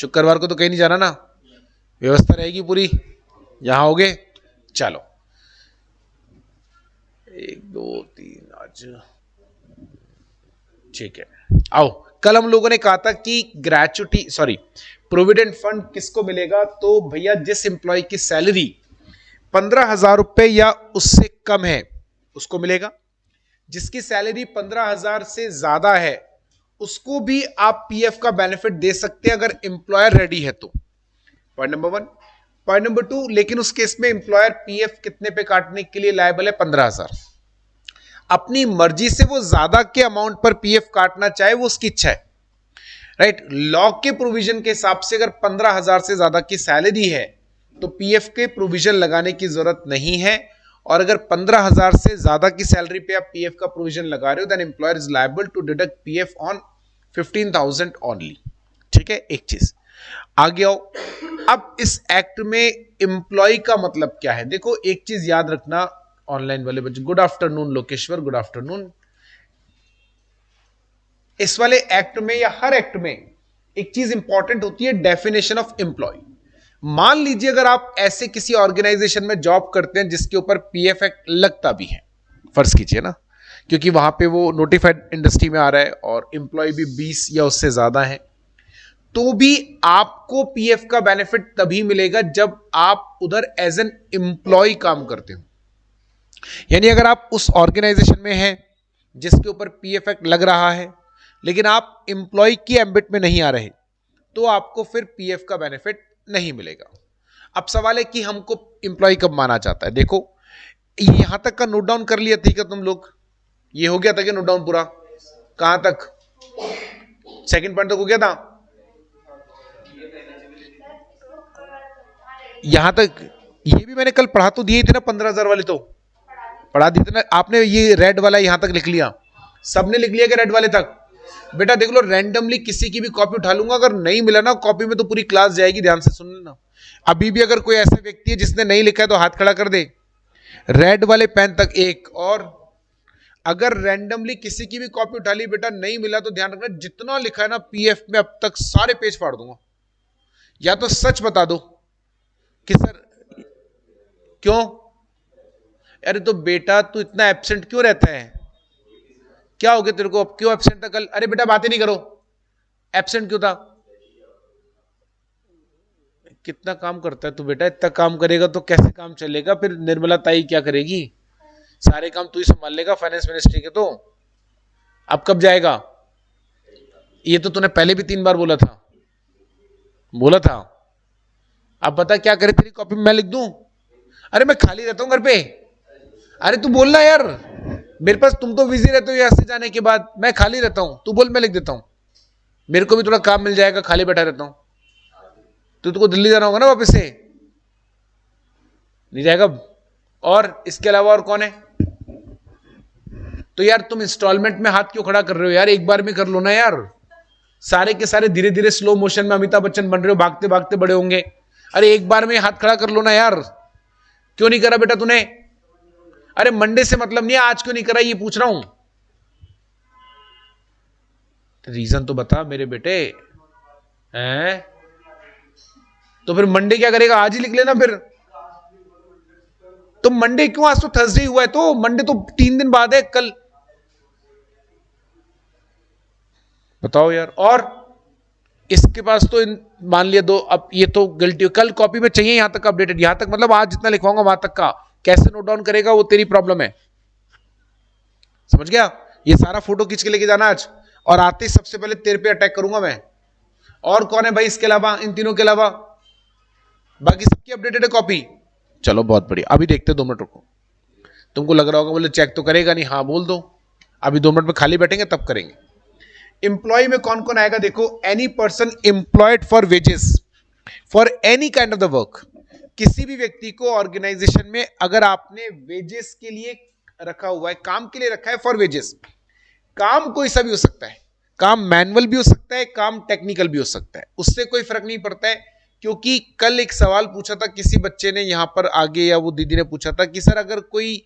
शुक्रवार को तो कहीं नहीं जाना ना, व्यवस्था रहेगी पूरी, यहां होगे। चलो 1 2 3 आज ठीक है। आओ, कल हम लोगों ने कहा था कि ग्रेचुटी प्रोविडेंट फंड किसको मिलेगा, तो भैया जिस एम्प्लॉय की सैलरी 15,000 रुपए या उससे कम है उसको मिलेगा। जिसकी सैलरी 15,000 से ज्यादा है उसको भी आप पीएफ का बेनिफिट दे सकते हैं अगर एम्प्लॉयर रेडी है तो। Point number 1। पॉइंट नंबर 2, लेकिन उस केस में एम्प्लॉयर पीएफ कितने पे काटने के लिए लायबल है, 15,000। अपनी मर्जी से वो ज्यादा के अमाउंट पर पीएफ काटना चाहे वो उसकी इच्छा है, राइट। लॉ के प्रोविजन के हिसाब से अगर 15,000 से ज्यादा की सैलरी है तो पीएफ के प्रोविजन लगाने की जरूरत नहीं है, और अगर 15,000 से ज्यादा की सैलरी पे आप पीएफ का प्रोविजन लगा रहे हो then employer is liable to deduct PF on 15,000 only. ठीक है, एक चीज आगे आओ। अब इस एक्ट में एम्प्लॉय का मतलब क्या है, देखो एक चीज याद रखना ऑनलाइन वाले बच्चे। Good afternoon Lokeshwar, good afternoon. इस वाले एक्ट में या हर एक्ट में एक चीज इंपॉर्टेंट होती है, डेफिनेशन ऑफ एम्प्लॉय। मान लीजिए अगर आप ऐसे किसी ऑर्गेनाइजेशन में जॉब करते हैं जिसके ऊपर पीएफ एक्ट लगता भी है, फर्ज कीजिए ना, क्योंकि वहां पे वो नोटिफाइड इंडस्ट्री में आ रहा है और एम्प्लॉय भी 20 या उससे ज्यादा है, तो भी आपको पीएफ का बेनिफिट तभी मिलेगा जब आप उधर एज एन एम्प्लॉय काम करते हो। यानी अगर आप उस ऑर्गेनाइजेशन में हैं जिसके ऊपर पीएफ एक्ट लग रहा है लेकिन आप एम्प्लॉय की एम्बिट में नहीं आ रहे, तो आपको फिर पीएफ का बेनिफिट नहीं मिलेगा। अब सवाल है कि हमको एम्प्लॉय कब माना जाता है। देखो यहां तक का नोट डाउन कर लिया थी क्या तुम लोग, ये हो गया था कि नोट डाउन पूरा, कहां तक, सेकंड पॉइंट तक हो गया था, यहां तक। ये भी मैंने कल पढ़ा तो दिए थे ना, 15,000 वाले तो पढ़ा दिए थे ना आपने। ये रेड वाला यहां तक लिख लिया, सबने लिख लिया कि रेड वाले तक। बेटा देख लो, रैंडमली किसी की भी कॉपी उठा लूंगा, अगर नहीं मिला ना कॉपी में तो पूरी क्लास जाएगी, ध्यान से सुन लेना। अभी भी अगर कोई ऐसा व्यक्ति है जिसने नहीं लिखा है तो हाथ खड़ा कर दे, रेड वाले पेन तक एक। और अगर रैंडमली किसी की भी कॉपी उठा ली बेटा नहीं मिला तो ध्यान रखना जितना लिखा है ना पीएफ में अब तक सारे पेज फाड़ दूंगा। या तो सच बता दो कि सर क्यों, अरे तो बेटा तू इतना एब्सेंट क्यों रहता है, क्या हो गया तेरे को, अब क्यों एब्सेंट था कल, अरे बेटा बातें नहीं करो, एब्सेंट क्यों था, कितना काम करता है तू बेटा, इतना काम करेगा तो कैसे काम चलेगा, फिर निर्मला ताई क्या करेगी, सारे काम तू ही संभाल लेगा फाइनेंस मिनिस्ट्री के, तो अब कब जाएगा, ये तो तूने पहले भी 3 बार बोला था। अब बता क्या करे, तेरी कॉपी में मैं लिख दूं, अरे मैं खाली रहता हूं घर पे, अरे तू बोलना यार, मेरे पास तुम तो बिजी रहते हो यहां से जाने के बाद, मैं खाली रहता हूं, तू बोल मैं लिख देता हूं, मेरे को भी थोड़ा काम मिल जाएगा, खाली बैठा रहता हूं। तो तुमको दिल्ली जाना होगा ना वापस से, नहीं जाएगा। और इसके अलावा और कौन है, तो यार तुम इंस्टॉलमेंट में हाथ क्यों खड़ा कर रहे हो यार, एक बार में कर लो ना यार, सारे के सारे धीरे धीरे स्लो मोशन में अमिताभ बच्चन बन रहे हो, भागते भागते बड़े होंगे, अरे एक बार में हाथ खड़ा कर लो ना यार, क्यों नहीं करा बेटा तूने, अरे मंडे से मतलब नहीं है, आज क्यों नहीं करा ये पूछ रहा हूं, रीजन तो बता मेरे बेटे हैं। तो फिर मंडे क्या करेगा, आज ही लिख लेना फिर, तो मंडे क्यों, आज तो थर्सडे हुआ है, तो मंडे तो 3 दिन बाद है, कल बताओ यार। और इसके पास तो मान लिया 2, अब ये तो गिल्टी, कल कॉपी में चाहिए यहां तक अपडेटेड, यहां तक मतलब आज जितना लिखवाऊंगा वहां तक का, कैसे नोट डाउन करेगा वो तेरी प्रॉब्लम है, समझ गया। ये सारा फोटो खींच के लेके जाना आज, और आते ही सबसे पहले तेरे पे अटैक करूंगा मैं। और कौन है भाई इसके अलावा, इन तीनों के अलावा, बाकी सबकी अपडेटेड है कॉपी, चलो बहुत बढ़िया। अभी देखते 2 मिनट रुको, तुमको लग रहा होगा बोले चेक तो करेगा नहीं, हाँ बोल दो, अभी 2 मिनट में खाली बैठेंगे तब करेंगे। एम्प्लॉय में कौन कौन आएगा, देखो, any person employed for wages for any kind of the work, किसी भी व्यक्ति को ऑर्गेनाइजेशन में अगर आपने वेजेस के लिए रखा हुआ है, काम के लिए रखा है फॉर वेजेस, काम कोई सा भी हो सकता है, काम मैनुअल भी हो सकता है, काम टेक्निकल भी हो सकता है, उससे कोई फर्क नहीं पड़ता है। क्योंकि कल एक सवाल पूछा था किसी बच्चे ने यहां पर आगे, या वो दीदी ने पूछा था कि सर अगर कोई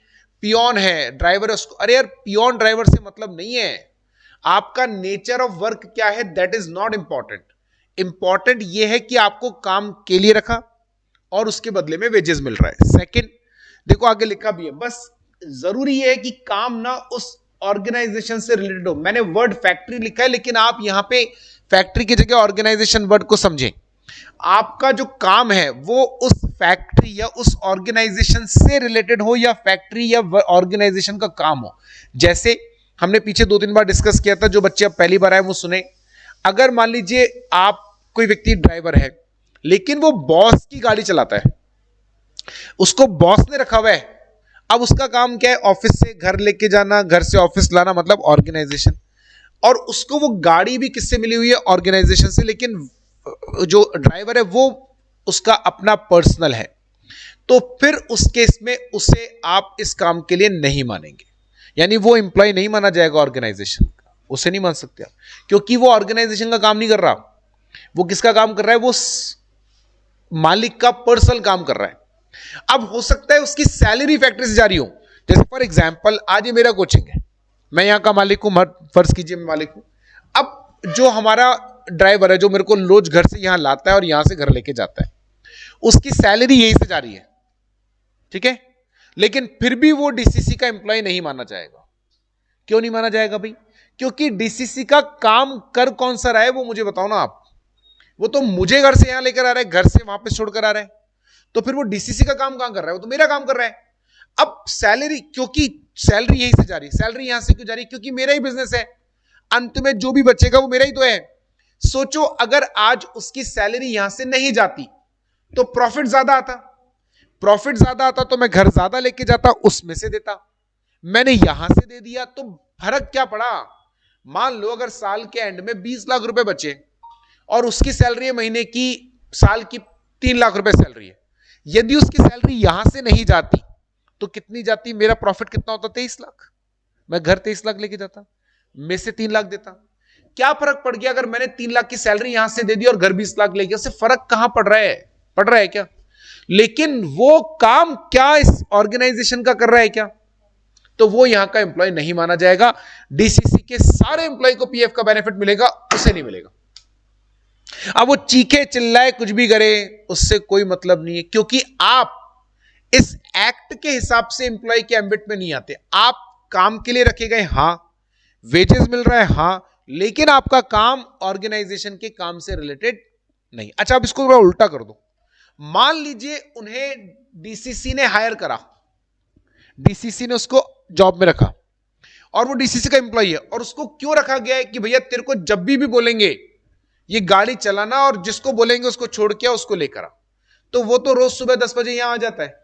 पियोन है, ड्राइवर है उसको, अरे यार पियोन ड्राइवर से मतलब नहीं है, आपका नेचर ऑफ वर्क क्या है that is not important, important ये है कि आपको काम के लिए रखा और उसके बदले में वेजेस मिल रहा है। सेकंड, देखो आगे लिखा भी है, बस जरूरी है कि काम ना उस ऑर्गेनाइजेशन से रिलेटेड हो। मैंने वर्ड फैक्ट्री लिखा है, लेकिन आप यहां पे फैक्ट्री की जगह ऑर्गेनाइजेशन वर्ड को समझें। आपका जो काम है वो उस फैक्ट्री या उस ऑर्गेनाइजेशन से रिलेटेड हो, या फैक्ट्री या ऑर्गेनाइजेशन का काम हो। जैसे हमने पीछे 2-3 बार डिस्कस किया था, जो बच्चे अब पहली बार आए वो सुने। अगर मान लीजिए आप कोई व्यक्ति ड्राइवर है, लेकिन वो बॉस की गाड़ी चलाता है, उसको बॉस ने रखा हुआ है। अब उसका काम क्या है? ऑफिस से घर लेके जाना, घर से ऑफिस लाना, मतलब ऑर्गेनाइजेशन। और उसको वो गाड़ी भी किससे मिली हुई है? ऑर्गेनाइजेशन से। लेकिन जो ड्राइवर है वो उसका अपना पर्सनल है, तो फिर उस केस में उसे आप इस काम के लिए नहीं मानेंगे, यानी वो एम्प्लॉय नहीं माना जाएगा ऑर्गेनाइजेशन का, उसे नहीं मान सकते आप, क्योंकि वो ऑर्गेनाइजेशन का काम नहीं कर रहा। वो किसका काम कर रहा है? वो मालिक का पर्सनल काम कर रहा है। अब हो सकता है उसकी सैलरी फैक्ट्री से जारी हो। जैसे फॉर एग्जांपल, आज ये मेरा कोचिंग है, मैं यहां का मालिक हूं, फर्ज कीजिए मैं मालिक हूं। अब जो हमारा ड्राइवर है, जो मेरे को रोज घर से यहां लाता है और यहां से घर लेके जाता है, उसकी सैलरी यहीं से जारी है, ठीक है? लेकिन फिर भी वो डीसीसी का एम्प्लॉय नहीं माना जाएगा। क्यों नहीं माना जाएगा भाई? क्योंकि डीसीसी का काम कर कौन सा रहा है वो मुझे बताओ ना आप। वो तो मुझे घर से यहां लेकर आ रहा है, घर से वापस छोड़कर आ रहा है, तो फिर वो डीसीसी का काम कहां कर रहा है? वो तो मेरा काम कर रहा है। अब सैलरी, क्योंकि सैलरी यहीं से जा रही है, सैलरी यहां से क्यों जा रही है? क्योंकि मेरा ही बिजनेस है, अंत में जो भी बचेगा वो मेरा ही तो है। सोचो अगर आज उसकी सैलरी यहां से नहीं जाती तो प्रॉफिट ज्यादा आता, प्रॉफिट ज्यादा आता तो मैं घर ज्यादा लेके जाता, उसमें से देता। मैंने यहां से दे दिया तो फर्क क्या पड़ा? मान लो अगर साल के एंड में 20 लाख रुपए बचे और उसकी सैलरी महीने की, साल की 3 लाख रुपए सैलरी है, यदि उसकी सैलरी यहां से नहीं जाती तो कितनी जाती? मेरा प्रॉफिट कितना होता? 23 लाख। मैं घर 23 लाख लेके जाता, में से 3 लाख देता। क्या फर्क पड़ गया अगर मैंने 3 लाख की सैलरी यहां से दे दी और घर 20 लाख ले गया? उससे फर्क कहां पड़ रहा है? पड़ रहा है क्या? लेकिन वो काम क्या इस ऑर्गेनाइजेशन का कर रहा है क्या? तो वो यहां का एम्प्लॉय नहीं माना जाएगा। डीसीसी के सारे एम्प्लॉय को पीएफ का बेनिफिट मिलेगा, उसे नहीं मिलेगा। अब वो चीखे चिल्लाए कुछ भी करे, उससे कोई मतलब नहीं है, क्योंकि आप इस एक्ट के हिसाब से एम्प्लॉय के एम्बिट में नहीं आते। आप काम के लिए रखे गए, हां, वेजेस मिल रहा है, हां, लेकिन आपका काम ऑर्गेनाइजेशन के काम से रिलेटेड नहीं। अच्छा, अब इसको थोड़ा उल्टा कर दो। मान लीजिए उन्हें डीसीसी ने हायर करा, डीसीसी ने उसको जॉब में रखा और वो डीसीसी का एम्प्लॉय है, और उसको क्यों रखा गया है कि भैया तेरे को जब भी बोलेंगे ये गाड़ी चलाना, और जिसको बोलेंगे उसको छोड़ के उसको लेकर आ, तो वो तो रोज सुबह 10 बजे यहां आ जाता है,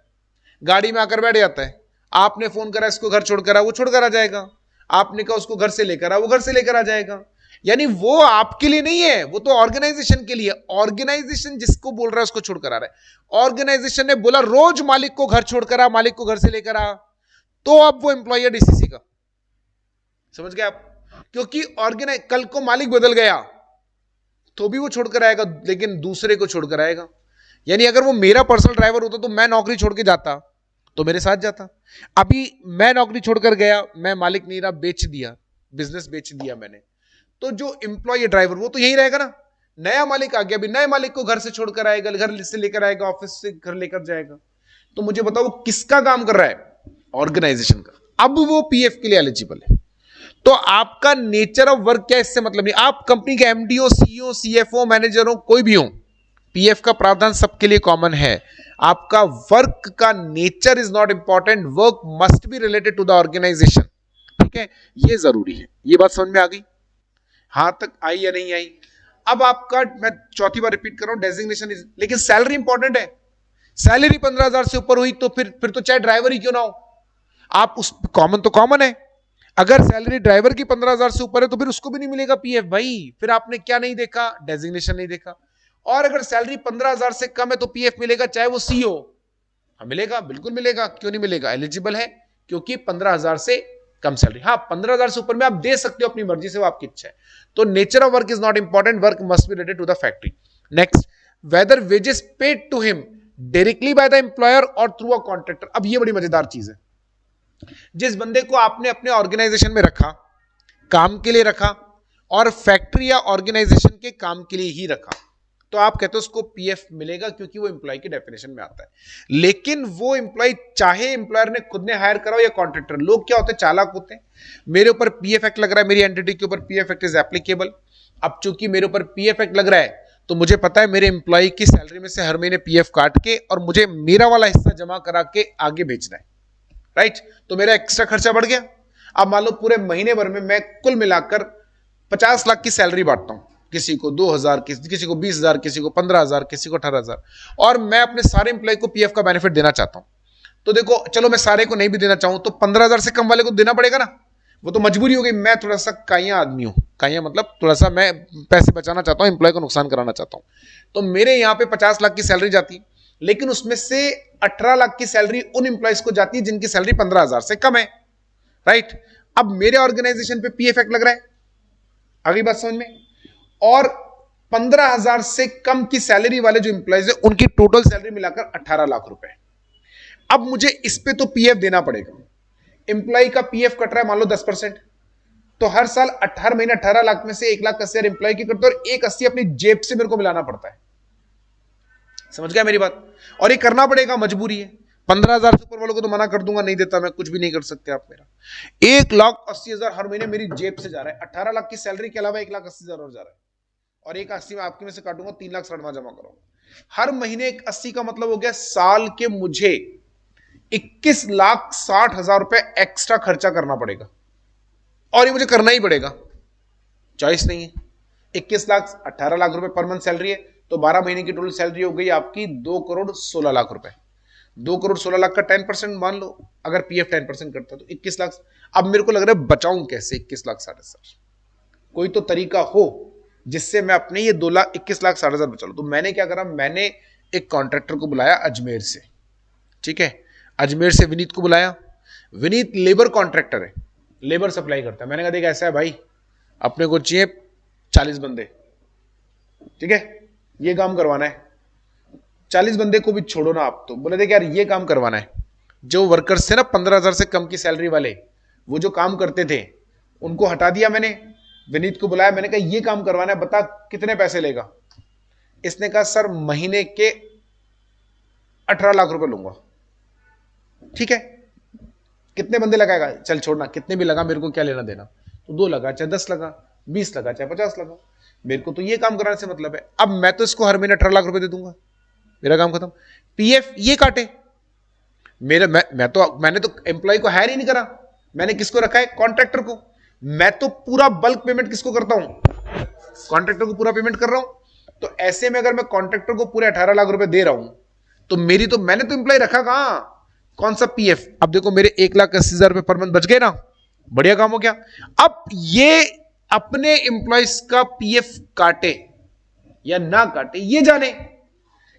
गाड़ी में आकर बैठ जाता है। आपने फोन करा इसको घर छोड़कर आ, वो छोड़कर आ जाएगा। आपने कहा उसको घर से लेकर आ, वो घर से लेकर आ जाएगा। यानी वो आपके लिए नहीं है, वो तो ऑर्गेनाइजेशन के लिए। ऑर्गेनाइजेशन जिसको बोल रहा है उसको छोड़कर आ रहा है। ऑर्गेनाइजेशन ने बोला रोज मालिक को घर छोड़कर आ, मालिक को घर से लेकर आ, तो अब वो एम्प्लॉय है डीसीसी का। समझ गए आप? क्योंकि ऑर्गेनाइज, कल को मालिक बदल गया तो भी वो छोड़कर आएगा, लेकिन दूसरे को छोड़कर आएगा। यानी अगर वो मेरा पर्सनल ड्राइवर होता तो मैं नौकरी छोड़ के जाता तो मेरे साथ जाता। अभी मैं नौकरी छोड़कर गया, मैं मालिक नहीं रहा, बेच दिया, बिजनेस बेच दिया मैंने, तो जो एम्प्लॉय ड्राइवर वो तो यही रहेगा ना। नया मालिक आ गया, अभी नए मालिक को घर से छोड़कर आएगा, घर से लेकर आएगा, ऑफिस से घर लेकर जाएगा। तो मुझे बताओ वो किसका काम कर रहा है? ऑर्गेनाइजेशन का। अब वो पीएफ के लिए एलिजिबल है। तो आपका नेचर ऑफ वर्क क्या, इससे मतलब नहीं। आप कंपनी के एमडीओ, सीईओ, सीएफओ, मैनेजर हो, कोई भी हो, पीएफ का प्रावधान सबके लिए कॉमन है। आपका वर्क का nature is not important, work must be related to the organisation. ठीक है, ये जरूरी है। ये बात समझ में आ गई? हां तक आई या नहीं आई? अब आपका, मैं चौथी बार रिपीट कर रहा हूं, डेजिग्नेशन इज, लेकिन सैलरी इंपॉर्टेंट है। सैलरी 15,000 से ऊपर हुई तो फिर तो चाहे ड्राइवर ही क्यों ना हो, आप उस कॉमन तो कॉमन है। अगर सैलरी ड्राइवर की 15,000 से ऊपर है तो फिर उसको भी नहीं मिलेगा पीएफ भाई। फिर आपने क्या नहीं देखा? डेजिग्नेशन नहीं देखा। और अगर सैलरी 15,000 से कम है तो पीएफ मिलेगा, चाहे वो सी हो। हाँ मिलेगा, बिल्कुल मिलेगा, क्यों नहीं मिलेगा? एलिजिबल है, क्योंकि 15,000 से कम सैलरी। हाँ 15,000 से ऊपर में आप दे सकते हो अपनी मर्जी से, वो आपकी इच्छा है। तो nature of work is not important, work must be related to the factory. Next, whether wages paid to him directly by the employer और थ्रू अ कॉन्ट्रैक्टर। अब ये बड़ी मजेदार चीज है। जिस बंदे को आपने अपने ऑर्गेनाइजेशन में रखा, काम के लिए रखा, और फैक्ट्री या ऑर्गेनाइजेशन के काम के लिए ही रखा, तो आप कहते हो उसको पीएफ मिलेगा क्योंकि वो एम्प्लॉय की डेफिनेशन में आता है। लेकिन वो एम्प्लॉय चाहे एम्प्लॉयर ने खुद ने हायर करा हो या कॉन्ट्रैक्टर, लोग क्या होते हैं, चालाक होते हैं। मेरे ऊपर पीएफ एक्ट लग रहा है, मेरी एंटिटी के ऊपर पीएफ एक्ट इज एप्लीकेबल। अब चूंकि मेरे ऊपर पीएफ एक्ट लग रहा है तो मुझे पता है मेरे एम्प्लॉय की सैलरी में से हर महीने पीएफ काट के और मुझे मेरा वाला हिस्सा जमा करा के आगे भेजना है, राइट। तो मेरा एक्स्ट्रा खर्चा बढ़ गया। अब मान लो पूरे महीने भर में मैं कुल मिलाकर 50 लाख की सैलरी बांटता हूं, किसी को 2,000, किसी को 20,000, किसी को 15,000, किसी को 18,000, और मैं अपने सारे एम्प्लॉय को पीएफ का बेनिफिट देना चाहता हूं। तो देखो, चलो मैं सारे को नहीं भी देना चाहूं तो 15,000 से कम वाले को देना पड़ेगा ना, वो तो मजबूरी हो गई। मैं थोड़ा सा काइया आदमी हूं, काइया मतलब थोड़ा सा मैं पैसे बचाना चाहता हूं, एम्प्लॉय को नुकसान कराना चाहता हूं। तो मेरे यहां पे 50 लाख की सैलरी जाती है, लेकिन उसमें से 18 लाख की सैलरी उन एम्प्लॉयज को जाती है जिनकी सैलरी 15,000 से कम है, राइट। अब मेरे ऑर्गेनाइजेशन पे पीएफ एक्ट लग रहा है, अगली बात समझ में। और 15,000 से कम की सैलरी वाले जो एम्प्लॉयज है उनकी टोटल सैलरी मिलाकर 18 लाख रुपए। अब मुझे इस पे तो पीएफ देना पड़ेगा। एम्प्लॉय का पीएफ कट रहा है मान लो 10%, तो हर साल 18 महीने 18 लाख में से 1,80,000 एम्प्लॉय की करते और 1,80 अपनी जेब से मेरे को मिलाना पड़ता है। समझ गया मेरी बात? और ये करना पड़ेगा, मजबूरी है। 15,000 से ऊपर वालों को तो मना कर दूंगा, नहीं देता मैं, कुछ भी नहीं कर सकते आप मेरा। 1,80,000 हर महीने मेरी जेब से जा रहा है। 18 लाख की सैलरी के अलावा 1,80,000 और जा रहा है, और 1,80 में आपके में से काटूंगा, 3,60,000 जमा करूंगा हर महीने। 1,80 का मतलब हो गया साल के मुझे 21,60,000 रुपए एक्स्ट्रा खर्चा करना पड़ेगा, और ये मुझे करना ही पड़ेगा, चॉइस नहीं है। 21 लाख 18 लाख रुपए पर मंथ सैलरी है, तो 12 महीने की टोटल सैलरी हो गई आपकी 2,16,00,000 रुपए। 2,16,00,000 का 10% मान लो, अगर पीएफ 10% करता तो 21 लाख। अब मेरे को लग रहा है बचाऊं कैसे 21,60,000? कोई तो तरीका हो जिससे मैं अपने ये 21,60,000 बचा लूं। तो मैंने क्या करा, मैंने एक कॉन्ट्रैक्टर को बुलाया अजमेर से, ठीक है। अजमेर से विनीत को बुलाया। विनीत लेबर कॉन्ट्रैक्टर है, लेबर सप्लाई करता है। मैंने कहा देख ऐसा है भाई, अपने को चाहिए 40 बंदे, ठीक है, ये काम करवाना है। 40 बंदे को भी छोड़ो ना आप, तो बोले देख यार ये काम करवाना है। जो वर्कर्स थे ना 15,000 से कम की सैलरी वाले, वो जो काम करते थे उनको हटा दिया मैंने। विनीत को बुलाया, मैंने कहा ये काम करवाना है, बता कितने पैसे लेगा। इसने कहा सर महीने के 18 लाख रुपए लूंगा। ठीक है, कितने बंदे लगाएगा, चल छोड़ना, कितने भी लगा मेरे को क्या लेना देना। तो 2 लगा चाहे 10 लगा, 20 लगा चाहे 50 लगा, मेरे को तो ये काम कराने से मतलब है। अब मैं तो इसको हर महीने 18 लाख रुपए दे दूंगा, मेरा काम खत्म। पीएफ ये काटे मेरे, मैंने तो एम्प्लॉय को हायर ही नहीं करा, मैंने किसको रखा है, कॉन्ट्रैक्टर को। मैं तो पूरा बल्क पेमेंट किसको करता हूं, कॉन्ट्रैक्टर को पूरा पेमेंट कर रहा हूं। तो ऐसे में अगर मैं कॉन्ट्रैक्टर को पूरे 18 लाख रुपए दे रहा हूं, तो मैंने तो एम्प्लॉय रखा कहां, कौन सा पीएफ। अब देखो मेरे 1,80,000 रुपए पर मंथ बच गए ना, बढ़िया काम हो गया। अब ये अपने एम्प्लॉयज का पीएफ काटे या ना काटे ये जाने,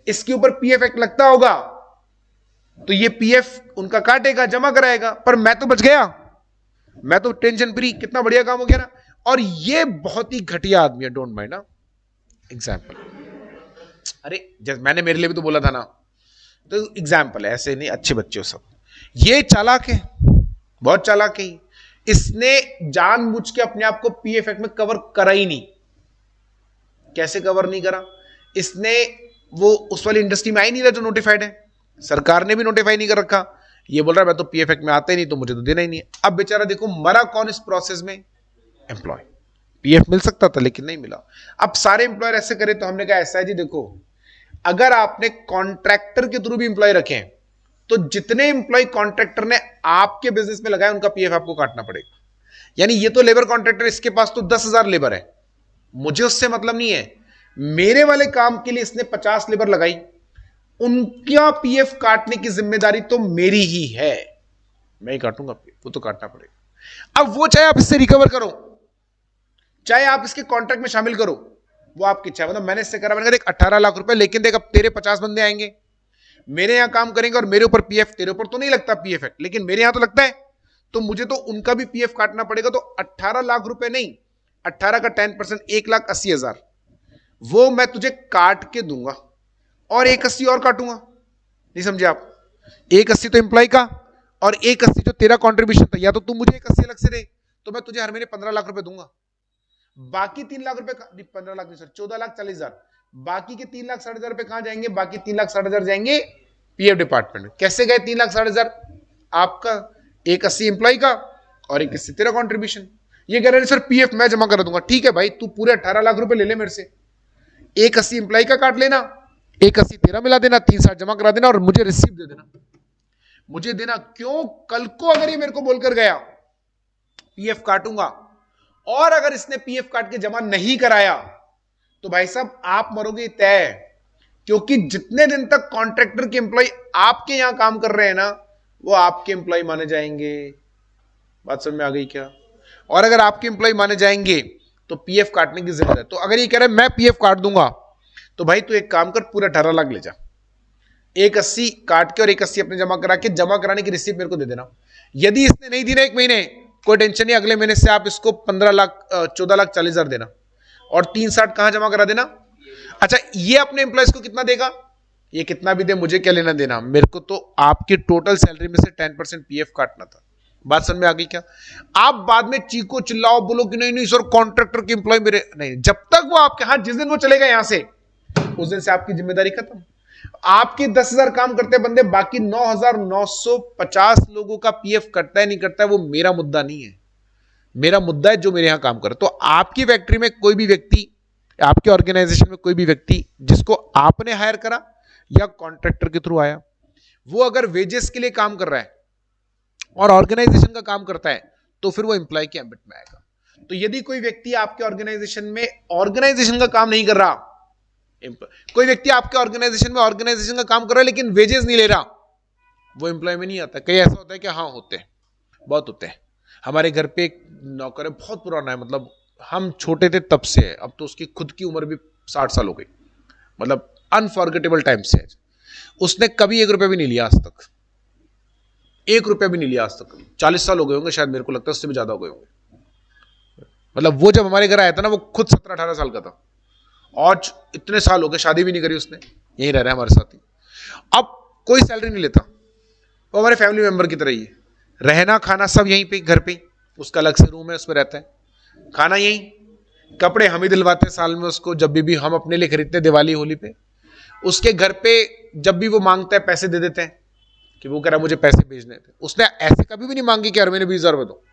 इसके ऊपर पीएफ एक्ट लगता होगा तो ये पीएफ उनका काटेगा, जमा कराएगा, पर मैं तो बच गया, मैं तो टेंशन फ्री। कितना बढ़िया काम हो गया ना। और ये बहुत ही घटिया आदमी है, डोंट माइंड ना एग्जाम्पल। अरे जैसे मैंने मेरे लिए भी तो बोला था ना, तो एग्जाम्पल है, ऐसे नहीं, अच्छे बच्चे हो सब। ये चालाक है, बहुत चालाक है। इसने जानबूझ के अपने आप को पीएफ एक्ट में कवर करा ही नहीं। कैसे कवर नहीं करा, इसने वो उस वाली इंडस्ट्री में आ ही नहीं रहा जो नोटिफाइड है, सरकार ने भी नोटिफाई नहीं कर रखा। ये बोल रहा है मैं तो पीएफ एक्ट में आता ही नहीं, तो मुझे तो देना ही नहीं है। अब बेचारा देखो मरा कौन इस प्रोसेस में, एम्प्लॉय। पीएफ मिल सकता था लेकिन नहीं मिला। अब सारे एम्प्लॉयर ऐसे करे, तो हमने कहा ऐसा है जी देखो, अगर आपने कॉन्ट्रैक्टर के थ्रू भी एम्प्लॉय रखे हैं, तो जितने एम्प्लॉय कॉन्ट्रैक्टर ने आपके बिजनेस में लगाए उनका पीएफ आपको काटना पड़ेगा। यानी ये तो लेबर कॉन्ट्रैक्टर, इसके पास तो 10,000 लेबर है, मुझे उससे मतलब नहीं है। मेरे वाले काम के लिए इसने 50 लेबर लगाई, उनका पीएफ काटने की जिम्मेदारी तो मेरी ही है, मैं ही काटूंगा पीएफ, वो तो काटना पड़ेगा। अब वो चाहे आप इससे रिकवर करो, चाहे आप इसके कॉन्ट्रैक्ट में शामिल करो, वो आपकी इच्छा है। मतलब मैंने इससे करा, मैंने कहा देख 18 लाख रुपए, लेकिन देख अब तेरे 50 बंदे आएंगे, मेरे यहां काम करेंगे, और मेरे ऊपर पीएफ, तेरे ऊपर तो नहीं लगता पीएफ है लेकिन मेरे यहां तो लगता है, तो मुझे तो उनका भी पीएफ काटना पड़ेगा। तो 18 लाख रुपए नहीं, 18 का 10% 1,80,000 वो मैं तुझे काट के दूंगा, और 1,80 और काटूंगा। नहीं समझे आप? 1,80 तो एम्प्लॉय का, और 1,80 जो तेरा कॉन्ट्रीब्यूशन था, या तो तू मुझे 1,80 अलग से दे, तो मैं तुझे हर महीने 15 लाख रुपए दूंगा। बाकी 3 लाख रुपए का, 15 लाख नहीं सर, 14,40,000, बाकी के 3,60,000 रुपए कहां जाएंगे? बाकी 3,60,000 जाएंगे पीएफ डिपार्टमेंट में। कैसे गए 3,60,000? आपका 180 एम्प्लॉय का और 180 तेरा कॉन्ट्रीब्यूशन। ये कह रहे हैं सर पीएफ मैं जमा कर दूंगा। ठीक है भाई, तू पूरे 18 लाख रुपए ले ले मेरे से, 180 एम्प्लॉय का काट लेना, 180 तेरा मिला देना, 360 जमा करा देना और मुझे रिसीव दे देना, मुझे देना। क्यों? कल को अगर ये मेरे को बोलकर गया पीएफ काटूंगा और अगर इसने पीएफ काट के जमा नहीं कराया तो भाई साहब आप मरोगे तय। क्योंकि जितने दिन तक कॉन्ट्रैक्टर के एम्प्लॉय आपके यहां काम कर रहे हैं ना, वो आपके एम्प्लॉय माने जाएंगे। बात समझ में आ गई क्या? और अगर आपके एम्प्लॉय माने जाएंगे तो पीएफ काटने की जरूरत है। तो अगर ये कह रहा है मैं पीएफ काट दूंगा, तो भाई तू एक काम कर, पूरा 18 लाख ले जा, 180 काट के और 180 अपने जमा करा के, जमा कराने की रिसीप्ट मेरे को दे देना। यदि इसने नहीं दी ना 1 महीने, कोई टेंशन नहीं, अगले महीने से आप इसको 14,40,000 देना और 360 कहां जमा करा देना। अच्छा, ये अपने एम्प्लॉयज को कितना देगा? ये कितना भी दे, मुझे क्या लेना देना, मेरे को तो आपकी टोटल सैलरी में से 10% पीएफ काटना था। बात समझ में आ गई क्या? आप बाद में चीखो चिल्लाओ बोलो कि नहीं नहीं सर कॉन्ट्रैक्टर के एम्प्लॉय मेरे नहीं, जब तक वो आपके हाथ, जिस दिन वो चलेगा यहां से, उस दिन से आपकी जिम्मेदारी खत्म। आपके 10,000 काम करते बंदे, बाकी 9,950 लोगों का पीएफ कटता है नहीं कटता है, वो मेरा मुद्दा नहीं है। मेरा मुद्दा है जो मेरे यहां काम करे। तो आपकी फैक्ट्री में कोई भी व्यक्ति, आपके ऑर्गेनाइजेशन में कोई भी व्यक्ति जिसको आपने हायर करा या कॉन्ट्रैक्टर के थ्रू आया, वो अगर वेजेस के लिए काम कर रहा है और ऑर्गेनाइजेशन का काम करता है तो फिर वो एम्प्लॉय के एम्बिट में आएगा। तो यदि कोई व्यक्ति आपके ऑर्गेनाइजेशन में ऑर्गेनाइजेशन का काम नहीं कर रहा, कोई व्यक्ति आपके ऑर्गेनाइजेशन में ऑर्गेनाइजेशन का काम कर रहा है लेकिन वेजेस नहीं ले रहा, वो एम्प्लॉय में नहीं आता। कई ऐसा होता है कि हाँ होते हैं, बहुत होते हैं। हमारे घर पे एक नौकर है, बहुत पुराना है, मतलब हम छोटे थे तब से है, अब तो उसकी खुद की उम्र भी 60 साल हो गई, मतलब अनफॉरगेटेबल टाइम से है। उसने कभी 1 रुपया भी नहीं लिया आज तक, 1 रुपया भी नहीं लिया आज तक। 40 साल हो गए होंगे शायद, मेरे को लगता है उससे भी ज्यादा हो गए होंगे। मतलब वो जब हमारे घर आया था ना, वो खुद 17-18 साल का था। आज इतने साल हो गए, शादी भी नहीं करी उसने, यहीं रह रहा है हमारे साथ ही। अब कोई सैलरी नहीं लेता, वो हमारे फैमिली मेंबर की तरह ही है। रहना खाना सब यहीं पे, घर पे, उसका अलग से रूम है, उसमें रहता है, खाना यहीं, कपड़े हम ही दिलवाते हैं साल में उसको, जब भी हम अपने लिए खरीदते हैं दिवाली होली पे। उसके घर पे जब भी वो मांगता है पैसे दे देते हैं, कि वो कह रहा है मुझे पैसे भेजने थे। उसने ऐसे कभी भी नहीं मांगे कि हर महीने 20,000 रुपये दो,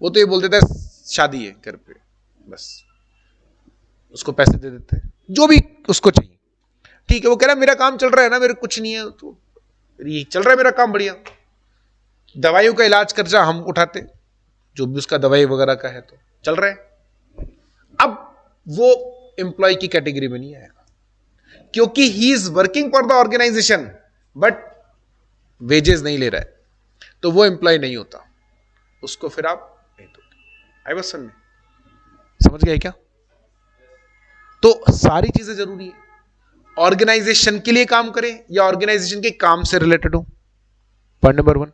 वो तो ये बोल देता है शादी है घर पे, बस उसको पैसे दे देते हैं जो भी उसको चाहिए। ठीक है, वो कह रहा है मेरा काम चल रहा है ना, मेरे कुछ नहीं है, तो ये चल रहा है मेरा काम बढ़िया। दवाइयों का इलाज खर्चा हम उठाते, जो भी उसका दवाई वगैरह का है, तो चल रहा है। अब वो एम्प्लॉय की कैटेगरी में नहीं आएगा, क्योंकि he is working for the organisation but wages नहीं ले रहा है, तो वो एम्प्लॉय नहीं होता, उसको फिर आप नहीं दोगे। आई बस समझ गए क्या? तो सारी चीजें जरूरी है, ऑर्गेनाइजेशन के लिए काम करें या ऑर्गेनाइजेशन के काम से रिलेटेड हो। Point number 1।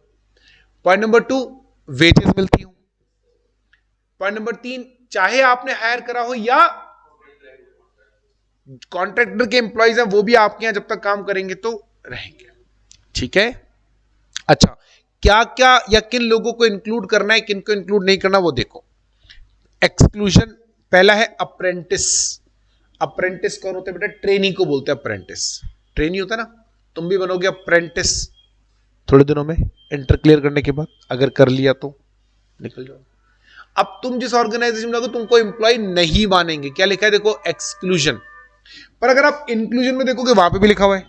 Point number 2, wages मिलती हो। पॉइंट नंबर 3, चाहे आपने हायर करा हो या कॉन्ट्रैक्टर के एम्प्लॉइज हैं, वो भी आपके यहां जब तक काम करेंगे तो रहेंगे। ठीक है? अच्छा, क्या क्या या किन लोगों को इंक्लूड करना है, किन को इंक्लूड नहीं करना, वो देखो। एक्सक्लूजन पहला है अप्रेंटिस। अप्रेंटिस कौन होते हैं बेटा? ट्रेनी को बोलते हैं अप्रेंटिस। ट्रेनी होता है ना, तुम भी बनोगे अप्रेंटिस थोड़े दिनों में, इंटर क्लियर करने के बाद, अगर कर लिया तो निकल जाओ। अब तुम जिस ऑर्गेनाइजेशन में लगो, तुमको एम्प्लॉय नहीं मानेंगे। क्या लिखा है देखो, एक्सक्लूजन। पर अगर आप इंक्लूजन में देखोगे, वहां पे भी लिखा हुआ है।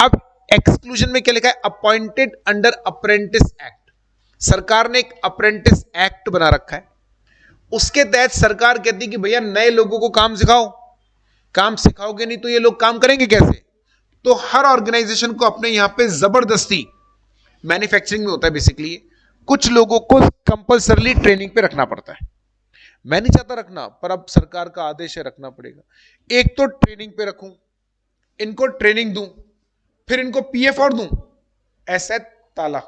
अब एक्सक्लूजन में क्या लिखा है? Appointed under apprentice act. सरकार ने एक अप्रेंटिस एक्ट बना रखा है, उसके तहत सरकार कहती है कि भैया नए लोगों को काम सिखाओ, काम सिखाओगे नहीं तो ये लोग काम करेंगे कैसे? तो हर ऑर्गेनाइजेशन को अपने यहां पे जबरदस्ती, मैन्युफैक्चरिंग में होता है बेसिकली, कुछ लोगों को कंपल्सरली ट्रेनिंग पे रखना पड़ता है। मैं नहीं चाहता रखना, पर अब सरकार का आदेश है, रखना पड़ेगा। एक तो ट्रेनिंग पे रखूं, इनको ट्रेनिंग दूं, फिर इनको पीएफ और दूं, ऐसा ताला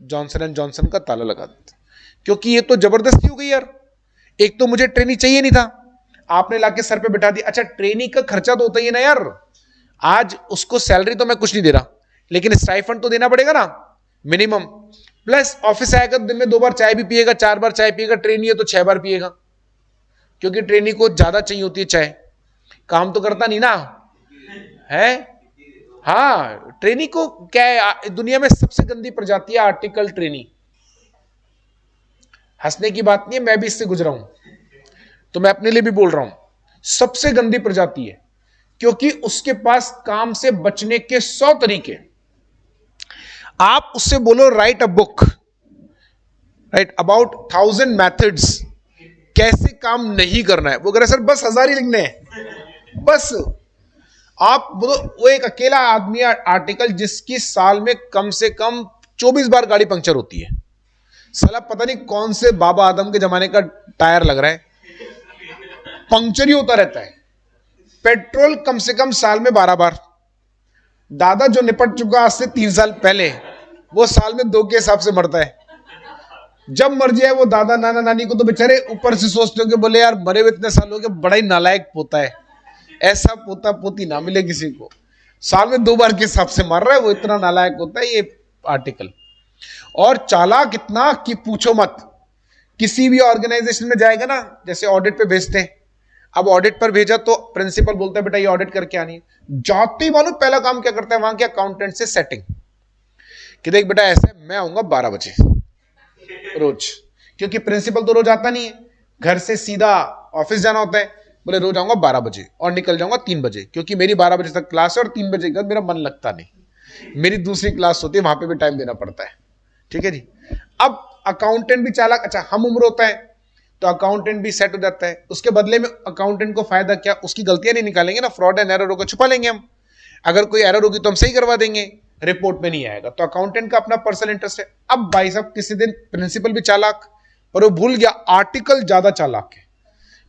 जॉनसन एंड जॉनसन का ताला लगा देते, क्योंकि ये तो जबरदस्ती हो गई यार। एक तो मुझे ट्रेनी चाहिए नहीं था, आपने लाके सर पे बिठा दिया। अच्छा, ट्रेनी का खर्चा तो होता ही है ना यार, आज उसको सैलरी तो मैं कुछ नहीं दे रहा, लेकिन स्टाइफंड तो देना पड़ेगा ना मिनिमम। प्लस ऑफिस आएगा, दिन में 2 बार चाय भी पिएगा, 4 बार चाय पिएगा। ट्रेनी है तो 6 बार पिएगा, क्योंकि ट्रेनी को ज्यादा चाहिए होती है चाय। काम तो करता नहीं ना है। हाँ, ट्रेनी को क्या है, दुनिया में सबसे गंदी प्रजाति है आर्टिकल ट्रेनी। हंसने की बात नहीं है, मैं भी इससे गुजरा हूं, तो मैं अपने लिए भी बोल रहा हूं, सबसे गंदी प्रजाति है, क्योंकि उसके पास काम से बचने के 100 तरीके। आप उससे बोलो right a book, right about 1000 methods, कैसे काम नहीं करना है, वो कह रहा सर बस 1000 ही लिखने हैं बस। आप बोलो, वो एक अकेला आदमी आर्टिकल जिसकी साल में कम से कम 24 बार गाड़ी पंक्चर होती है, साला पता नहीं कौन से बाबा आदम के जमाने का टायर लग रहा है, पंक्चर ही होता रहता है। पेट्रोल कम से कम साल में 12 बार। दादा जो निपट चुका आज से 3 साल पहले, वो साल में 2 के हिसाब से मरता है। जब मर जाए वो दादा नाना नानी को तो बेचारे ऊपर से सोचते हो कि बोले यार मरे हुए इतने साल हो गए, बड़ा ही नालायक पोता है, ऐसा पोता पोती ना मिले किसी को, साल में 2 बार के हिसाब से मर रहा है, वो इतना नालायक होता है ये आर्टिकल। और चालाक इतना कि पूछो मत। किसी भी ऑर्गेनाइजेशन में जाएगा ना, जैसे ऑडिट पे भेजते हैं, अब ऑडिट पर भेजा तो प्रिंसिपल बोलता है बेटा ये ऑडिट करके आनी है। जाते ही मालूम पहला काम क्या करता है वहां के अकाउंटेंट से सेटिंग, कि देख बेटा ऐसे मैं आऊंगा 12 बजे रोज, क्योंकि प्रिंसिपल तो रोज आता नहीं है, घर से सीधा ऑफिस जाना होता है, बोले रोज आऊंगा 12 बजे और निकल जाऊंगा 3 बजे, क्योंकि मेरी 12 बजे तक क्लास है और 3 बजे के बाद मेरा मन लगता नहीं, मेरी दूसरी क्लास होती है, वहां पे भी टाइम देना पड़ता है। ठीक है जी। अब अकाउंटेंट भी चालाक, अच्छा हम उम्र होता है तो अकाउंटेंट भी सेट हो जाता है, उसके बदले में अकाउंटेंट को फायदा क्या, उसकी गलतियां नहीं निकालेंगे ना, फ्रॉड एंड एरर होगा छुपा लेंगे हम, अगर कोई एरर होगी तो हम सही करवा देंगे, रिपोर्ट में नहीं आएगा, तो अकाउंटेंट का अपना पर्सनल इंटरेस्ट है। अब भाई साहब किसी दिन प्रिंसिपल भी चालाक, पर वो भूल गया आर्टिकल ज्यादा चालाक है।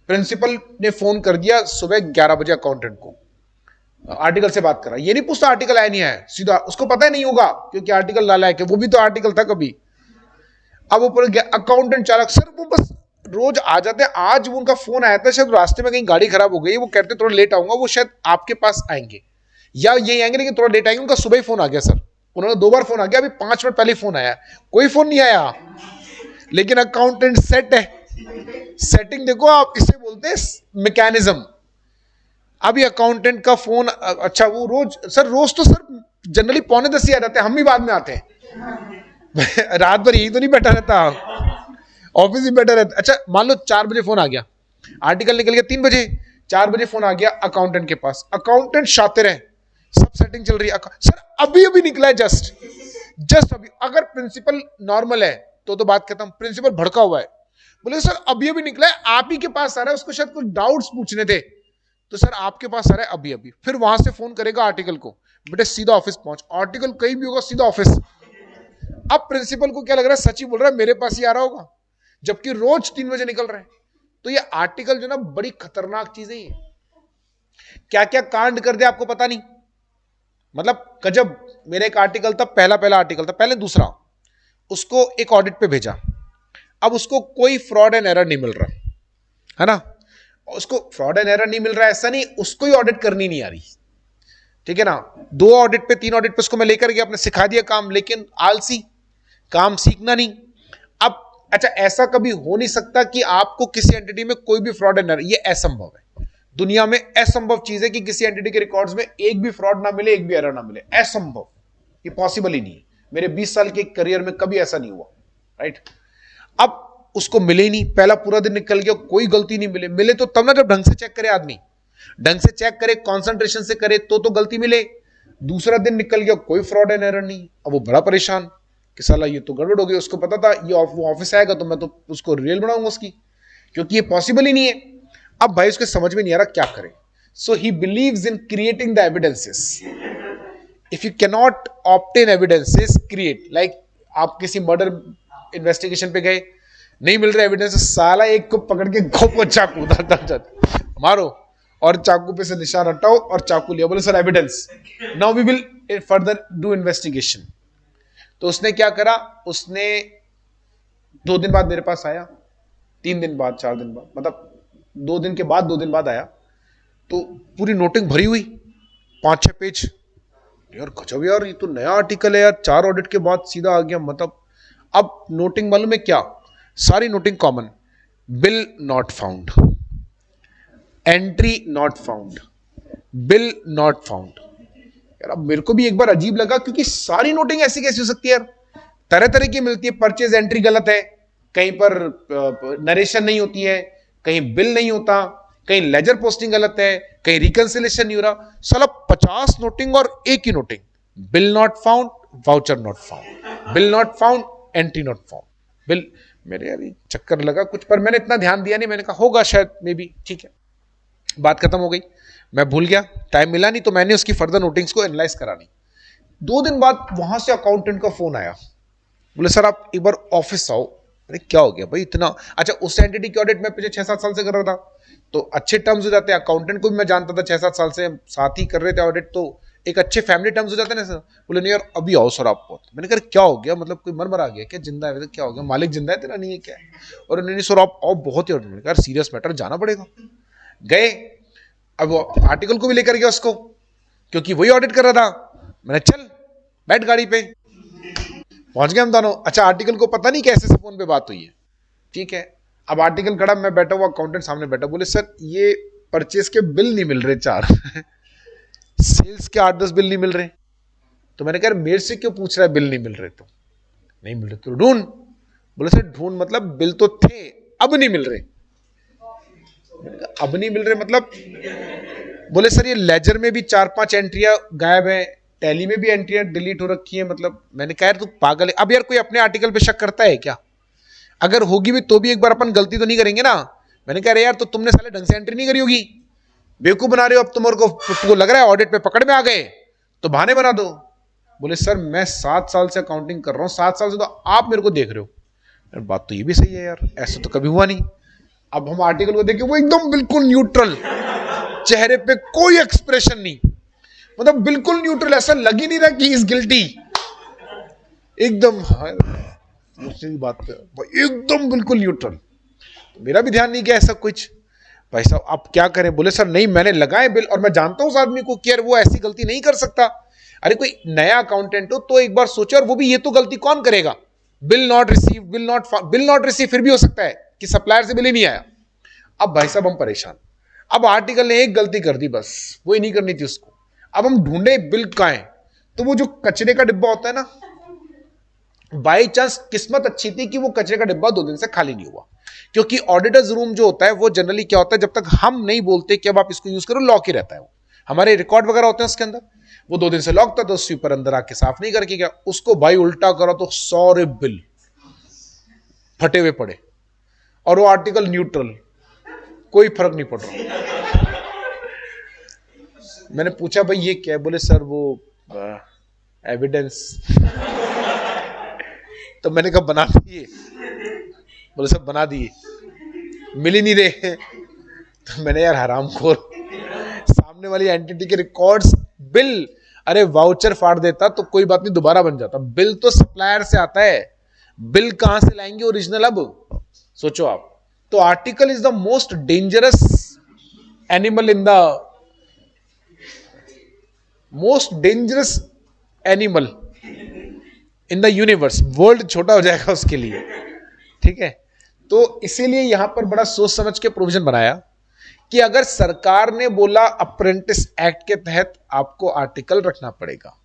प्रिंसिपल ने फोन कर दिया सुबह 11 बजे अकाउंटेंट को, आर्टिकल से बात करा, ये नहीं पूछता आर्टिकल आया नहीं आया, सीधा उसको पता ही नहीं होगा क्योंकि आर्टिकल लाला है कि वो भी तो आर्टिकल था कभी। अब ऊपर गया अकाउंटेंट चालक, सर वो बस रोज आ जाते हैं, आज उनका फोन आया था, शायद रास्ते में कहीं गाड़ी खराब हो गई, वो कहते थोड़ा लेट आऊंगा, वो शायद आपके पास आएंगे या ये आएंगे लेकिन थोड़ा लेट आएंगे, उनका सुबह ही फोन आ गया सर, उन्होंने 2 बार फोन आ गया, अभी 5 मिनट पहले फोन आया, कोई फोन नहीं आया, लेकिन अकाउंटेंट सेट है। सेटिंग देखो आप, इसे बोलते हैं मैकेनिज्म। अभी अकाउंटेंट का फोन, अच्छा वो रोज सर, रोज तो सर जनरली 9:45 ही आ जाते हैं, हम भी बाद में आते हैं रात भर यही तो नहीं बैठा रहता, ऑफिस ही बैठा रहता। अच्छा मान लो 4 बजे फोन आ गया, आर्टिकल निकल गया 3 बजे, 4 बजे फोन आ गया अकाउंटेंट के पास, अकाउंटेंट शातिर है, सब सेटिंग चल रही है, सर अभी अभी निकला है, जस्ट अभी। अगर प्रिंसिपल नॉर्मल है तो बात खत्म, प्रिंसिपल भड़का हुआ है, बोले सर अभी अभी निकला है, आप ही के पास आ रहा है, उसको शायद कुछ डाउट्स पूछने थे, तो सर आपके पास आ रहा है अभी अभी। फिर वहां से फोन करेगा आर्टिकल को, बेटे सीधा ऑफिस पहुंच, आर्टिकल कहीं भी होगा सीधा ऑफिस। अब प्रिंसिपल को क्या लग रहा है, सच ही बोल रहा है, मेरे पास ही आ रहा होगा, जबकि रोज 3 बजे निकल रहे हैं। तो ये आर्टिकल जो ना बड़ी खतरनाक चीज है, ये क्या क्या कांड कर दे आपको पता नहीं, मतलब गजब। मेरा एक आर्टिकल था, पहला आर्टिकल था, पहले दूसरा, उसको एक ऑडिट पे भेजा, अब उसको कोई फ्रॉड एंड एरर नहीं मिल रहा है ना, उसको फ्रॉड एंड एरर नहीं मिल रहा है ऐसा नहीं, उसको ही ऑडिट करनी नहीं आ रही, ठीक है ना। 2 ऑडिट पे 3 ऑडिट पे उसको मैं लेकर गया, अपने सिखा दिया काम, लेकिन आलसी, काम सीखना नहीं। अब अच्छा ऐसा कभी हो नहीं सकता कि आपको किसी एंटिटी में कोई भी फ्रॉड एंड एरर, ये असंभव है, दुनिया में असंभव चीज है कि किसी एंटिटी के रिकॉर्ड्स में एक भी फ्रॉड ना मिले, एक भी एरर ना मिले, असंभव, ये पॉसिबल ही नहीं है। मेरे 20 साल के करियर में कभी ऐसा नहीं हुआ, राइट। अब उसको मिले ही नहीं, पहला पूरा दिन निकल गया, कोई गलती नहीं मिले, मिले तो तब ना जब ढंग से चेक करे आदमी, ढंग से चेक करे, कंसंट्रेशन से करे तो गलती मिले। दूसरा दिन निकल गया, कोई फ्रॉड एंड एरर नहीं, अब वो बड़ा परेशान कि साला ये तो गड़बड़ हो गई, उसको पता था ये वो ऑफिस आएगा तो मैं तो उसको रियल बनाऊंगा उसकी, क्योंकि ये पॉसिबल ही नहीं है। अब भाई उसके समझ में नहीं आ रहा क्या करे, so he believes in creating the evidences. If you can not obtain evidences, create, like आप किसी मर्डर इन्वेस्टिगेशन पे गए, नहीं मिल रहा एविडेंस, साला एक को पकड़ के घोपो चाकू मारो और चाकू पे से निशान हटाओ और चाकू लिया, बोले sir evidence, now we will further do investigation. तो उसने क्या करा, उसने 2 दिन बाद मेरे पास आया, 3 दिन बाद, 4 दिन बाद, मतलब 2 दिन के बाद 2 दिन बाद आया, तो पूरी नोटिंग भरी हुई 5-6 पेज। यार गजब यार, ये तो नया आर्टिकल है यार, 4 ऑडिट के बाद सीधा आ गया, मतलब अब नोटिंग मालूम है क्या, सारी noting common, bill not found, entry not found, bill not found. यार अब मेरे को भी एक बार अजीब लगा, क्योंकि सारी नोटिंग ऐसी कैसी हो सकती है यार, तरह तरह की मिलती है। परचेज एंट्री गलत है, कहीं पर नरेशन नहीं होती है, कहीं बिल नहीं होता, कहीं लेजर पोस्टिंग गलत है, कहीं रिकंसिलेशन नहीं हो रहा। साला 50 नोटिंग और एक ही nothing, bill not found, voucher not found, bill not found, entry not found, bill. मेरे यार ये चक्कर लगा कुछ, पर मैंने इतना ध्यान दिया नहीं, मैंने कहा होगा शायद, मे बी, ठीक है, बात खत्म हो गई। मैं भूल गया, टाइम मिला नहीं, तो मैंने उसकी फर्दर नोटिंग्स को एनालाइज करा नहीं। 2 दिन बाद वहां से अकाउंटेंट का फोन आया, बोले सर आप एक बार ऑफिस आओ। अरे क्या हो गया भाई इतना? अच्छा, उस एंटिटी की ऑडिट मैं पिछले 6-7 साल से कर रहा था, तो अच्छे टर्म्स हो जाते हैं। अकाउंटेंट को भी मैं जानता था, 6-7 साल से साथ ही कर रहे थे ऑडिट, तो एक अच्छे फैमिली टर्म्स हो जाते हैं ना सर। बोले नहीं यार अभी आओ सर आप। मैंने कहा क्या हो गया, मतलब कोई मर आ गया क्या, जिंदा है? क्या हो गया, मालिक जिंदा है तेरा, नहीं है क्या? और नहीं सर आप आओ, बहुत ही मैंने कहा सीरियस मैटर, जाना पड़ेगा। गए, अब आर्टिकल को भी लेकर गया उसको, क्योंकि वही ऑडिट कर रहा था। मैंने चल बैठ गाड़ी पे, पहुंच गए हम दोनों। अच्छा, आर्टिकल को पता नहीं कैसे से फोन पे बात हुई है, ठीक है। अब आर्टिकल खड़ा, मैं बैठा हुआ, अकाउंटेंट सामने बैठा। बोले सर ये परचेज के बिल नहीं मिल रहे 4 सेल्स के 8-10 बिल नहीं मिल रहे। तो मैंने कहा मेरे से क्यों पूछ रहा है, बिल नहीं मिल रहे? तो नहीं मिल रहे तो ढूंढ। बोले सर ढूंढ मतलब बिल तो थे, अब नहीं मिल रहे। अब नहीं मिल रहे मतलब? बोले सर ये लेजर में भी 4-5 एंट्रियां गायब है, टैली में भी एंट्रियां डिलीट हो रखी है, मतलब। मैंने कहा यार तू पागल है। अब यार कोई अपने आर्टिकल पे शक करता है क्या? अगर होगी भी तो भी एक बार अपन गलती तो नहीं करेंगे ना। मैंने कहा यार तो तुमने साले ढंग से एंट्री नहीं करी होगी, बेवकूफ बना रहे हो। अब तुमको लग रहा है ऑडिट पे पकड़ में आ गए तो बहाने बना दो। बोले सर मैं 7 साल से अकाउंटिंग कर रहा हूं, 7 साल से तो आप मेरे को देख रहे हो। यार बात तो ये भी सही है यार, ऐसा तो कभी हुआ नहीं। अब हम आर्टिकल को देखें, वो एकदम बिल्कुल न्यूट्रल, चेहरे पे कोई एक्सप्रेशन नहीं, मतलब बिल्कुल न्यूट्रल, ऐसा लग ही नहीं रहा कि इज गिल्टी, एकदम बात एकदम बिल्कुल न्यूट्रल। मेरा भी ध्यान नहीं गया ऐसा कुछ। भाई साहब आप क्या करें? बोले सर नहीं मैंने लगाए बिल, और मैं जानता हूं उस आदमी को कि यार वो ऐसी गलती नहीं कर सकता। अरे कोई नया अकाउंटेंट हो तो एक बार सोचे, और वो भी ये तो गलती कौन करेगा? Bill not receive, bill not receive फिर भी हो सकता है कि सप्लायर से बिल ही नहीं आया। अब भाई साहब हम परेशान। अब आर्टिकल ने एक गलती कर दी, बस वो ही नहीं करनी थी उसको। अब हम ढूंढे बिल कहां है, तो वो जो कचरे का डिब्बा होता है ना, बाई चांस किस्मत अच्छी थी कि वो कचरे का डिब्बा 2 दिन से खाली नहीं हुआ, क्योंकि ऑडिटर्स रूम जो होता है वो जनरली क्या होता है, जब तक हम नहीं बोलते कि अब आप इसको यूज करो, लॉक ही रहता है। वो हमारे रिकॉर्ड वगैरह होते हैं उसके अंदर। वो 2 दिन से लॉक था, तो स्वीपर अंदर आके साफ नहीं करके गया उसको। भाई उल्टा करा तो सारे बिल फटे हुए पड़े, और वो आर्टिकल न्यूट्रल, कोई फर्क नहीं पड़ रहा। मैंने पूछा भाई ये क्या है? बोले सर वो एविडेंस। तो मैंने कहा बना दिए? बोले सब बना दिए, मिल ही नहीं रहे। तो मैंने यार हरामखोर, सामने वाली एंटिटी के रिकॉर्ड्स, बिल, अरे वाउचर फाड़ देता तो कोई बात नहीं, दोबारा बन जाता। बिल तो सप्लायर से आता है, बिल कहां से लाएंगे ओरिजिनल? अब सोचो आप। तो article is the most dangerous animal in the most dangerous animal in the universe. World छोटा हो जाएगा उसके लिए, ठीक है। तो इसीलिए यहां पर बड़ा सोच समझ के प्रोविजन बनाया कि अगर सरकार ने बोला अप्रेंटिस एक्ट के तहत आपको आर्टिकल रखना पड़ेगा,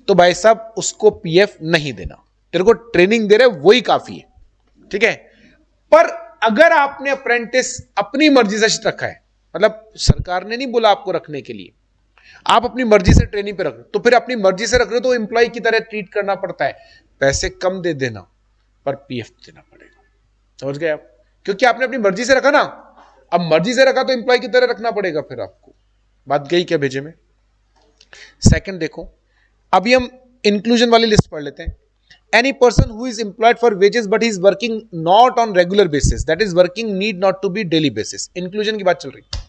तो भाई साहब उसको पीएफ नहीं देना, तेरे को ट्रेनिंग दे रहे वही काफी है, ठीक है। पर अगर आपने अप्रेंटिस अपनी मर्जी से रखा है, मतलब सरकार ने नहीं बोला आपको रखने के लिए, आप अपनी मर्जी से ट्रेनिंग पे रख रहे हो, तो फिर अपनी मर्जी से रख रहे हो तो एम्प्लॉय की तरह ट्रीट करना पड़ता है। पैसे कम दे देना पर पीएफ देना पड़ेगा, समझ गए आप? क्योंकि आपने अपनी मर्जी से रखा ना, अब मर्जी से रखा तो एम्प्लॉय की तरह रखना पड़ेगा फिर आपको। बात गई क्या भेजे में? सेकंड देखो, अभी हम इंक्लूजन वाली लिस्ट पढ़ लेते हैं। Any person who is employed for wages but he is working not on regular basis, that is working need not to be daily basis. Inclusion की बात चल रही।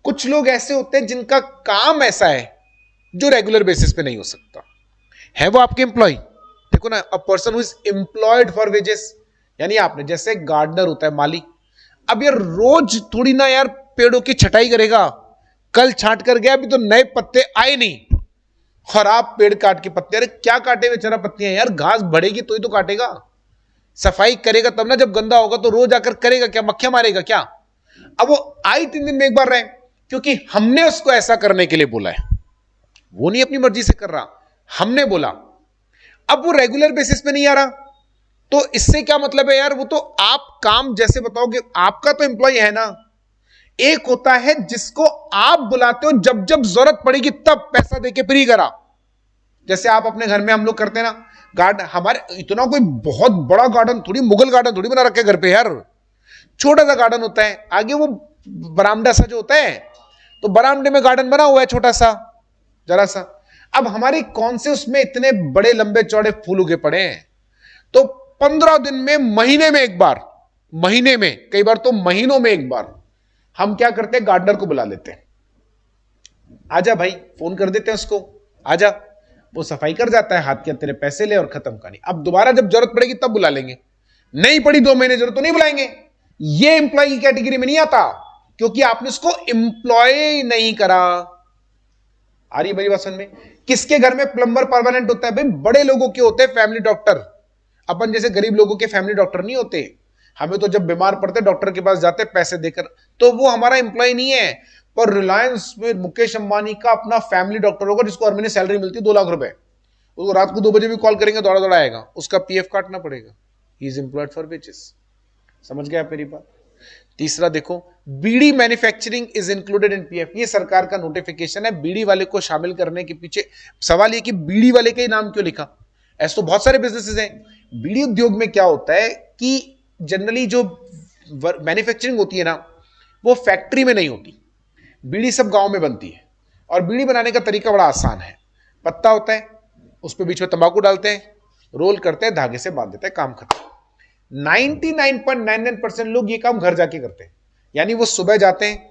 कुछ लोग ऐसे होते हैं जिनका काम ऐसा है जो रेगुलर बेसिस पे नहीं हो सकता, है वो आपके एम्प्लॉय। देखो ना, a person who is employed for wages, यानी आपने, जैसे गार्डनर होता है, माली। अब यार रोज थोड़ी ना यार पेड़ों की छटाई करेगा, कल छांट कर गया, अभी तो नए पत्ते आए नहीं, खराब पेड़ काट के पत्ते। अरे क्या काटे बेचारा पत्तियां यार, घास बढ़ेगी तो ही तो काटेगा, सफाई करेगा तब ना। जब गंदा होगा तो रोज आकर करेगा क्या, मक्खियां मारेगा क्या? अब वो आई 3 दिन में एक बार रहे, क्योंकि हमने उसको ऐसा करने के लिए बोला है, वो नहीं अपनी मर्जी से कर रहा, हमने बोला। अब वो रेगुलर बेसिस पे नहीं आ रहा, तो इससे क्या मतलब है यार, वो तो आप काम जैसे बताओगे, आपका तो एम्प्लॉय है ना। एक होता है जिसको आप बुलाते हो जब जब जरूरत पड़ेगी तब पैसा देके फ्री करा, जैसे आप अपने घर में हम लोग करते हैं ना, गार्डन, हमारे इतना कोई बहुत बड़ा गार्डन थोड़ी, मुगल गार्डन थोड़ी बना रखे घर पे यार, छोटा सा गार्डन होता है, आगे वो बरामदा सा जो होता है, तो बरामदे में गार्डन बना हुआ है छोटा सा, जरा सा। अब हमारे कौन से उसमें इतने बड़े लंबे चौड़े फूल उगे पड़े हैं, तो 15 दिन में, महीने में एक बार, महीने में कई बार तो महीनों में एक बार हम क्या करते हैं, गार्डनर को बुला लेते हैं, आजा भाई, फोन कर देते हैं उसको, आजा, वो सफाई कर जाता है, हाथ के तेरे पैसे ले और खत्म कहानी। अब दोबारा जब जरूरत पड़ेगी तब बुला लेंगे, नहीं पड़ी 2 महीने जरूरत तो नहीं बुलाएंगे। ये एम्प्लॉय की कैटेगरी में नहीं आता, क्योंकि आपने उसको एम्प्लॉय नहीं करा। आ रही मेरी बात समझ में? किसके घर में प्लम्बर परमानेंट होता है भाई? बड़े लोगों के होते हैं फैमिली डॉक्टर, अपन जैसे गरीब लोगों के फैमिली डॉक्टर नहीं होते। हमें तो जब बीमार पड़ते डॉक्टर के पास जाते पैसे देकर, तो वो हमारा एम्प्लॉय नहीं है। पर रिलायंस में मुकेश अंबानी का अपना फैमिली डॉक्टर होगा, जिसको हर महीने सैलरी मिलती है 2 लाख रुपए, उसको रात को 2 बजे भी कॉल करेंगे दौड़ा दौड़ा आएगा, उसका पीएफ काटना पड़ेगा। He is employed for wages. समझ गए आप मेरी बात? तीसरा देखो, beedi manufacturing is included in PF. ये सरकार का नोटिफिकेशन है, बीड़ी वाले को शामिल करने के पीछे सवाल ये कि बीड़ी वाले का ही नाम क्यों लिखा? ऐसे तो बहुत सारे बिजनेसेस हैं। बीड़ी उद्योग में क्या होता है कि जनरली जो मैन्युफैक्चरिंग होती है ना, वो फैक्ट्री में नहीं होती, बीड़ी सब गांव में बनती है। और बीड़ी बनाने का तरीका बड़ा आसान है, पत्ता होता है, उस पर बीच में तंबाकू डालते हैं, रोल करते हैं, धागे से बांध देते हैं, काम खत्म। 99.99% लोग ये काम घर जाके करते हैं। यानी वो सुबह जाते हैं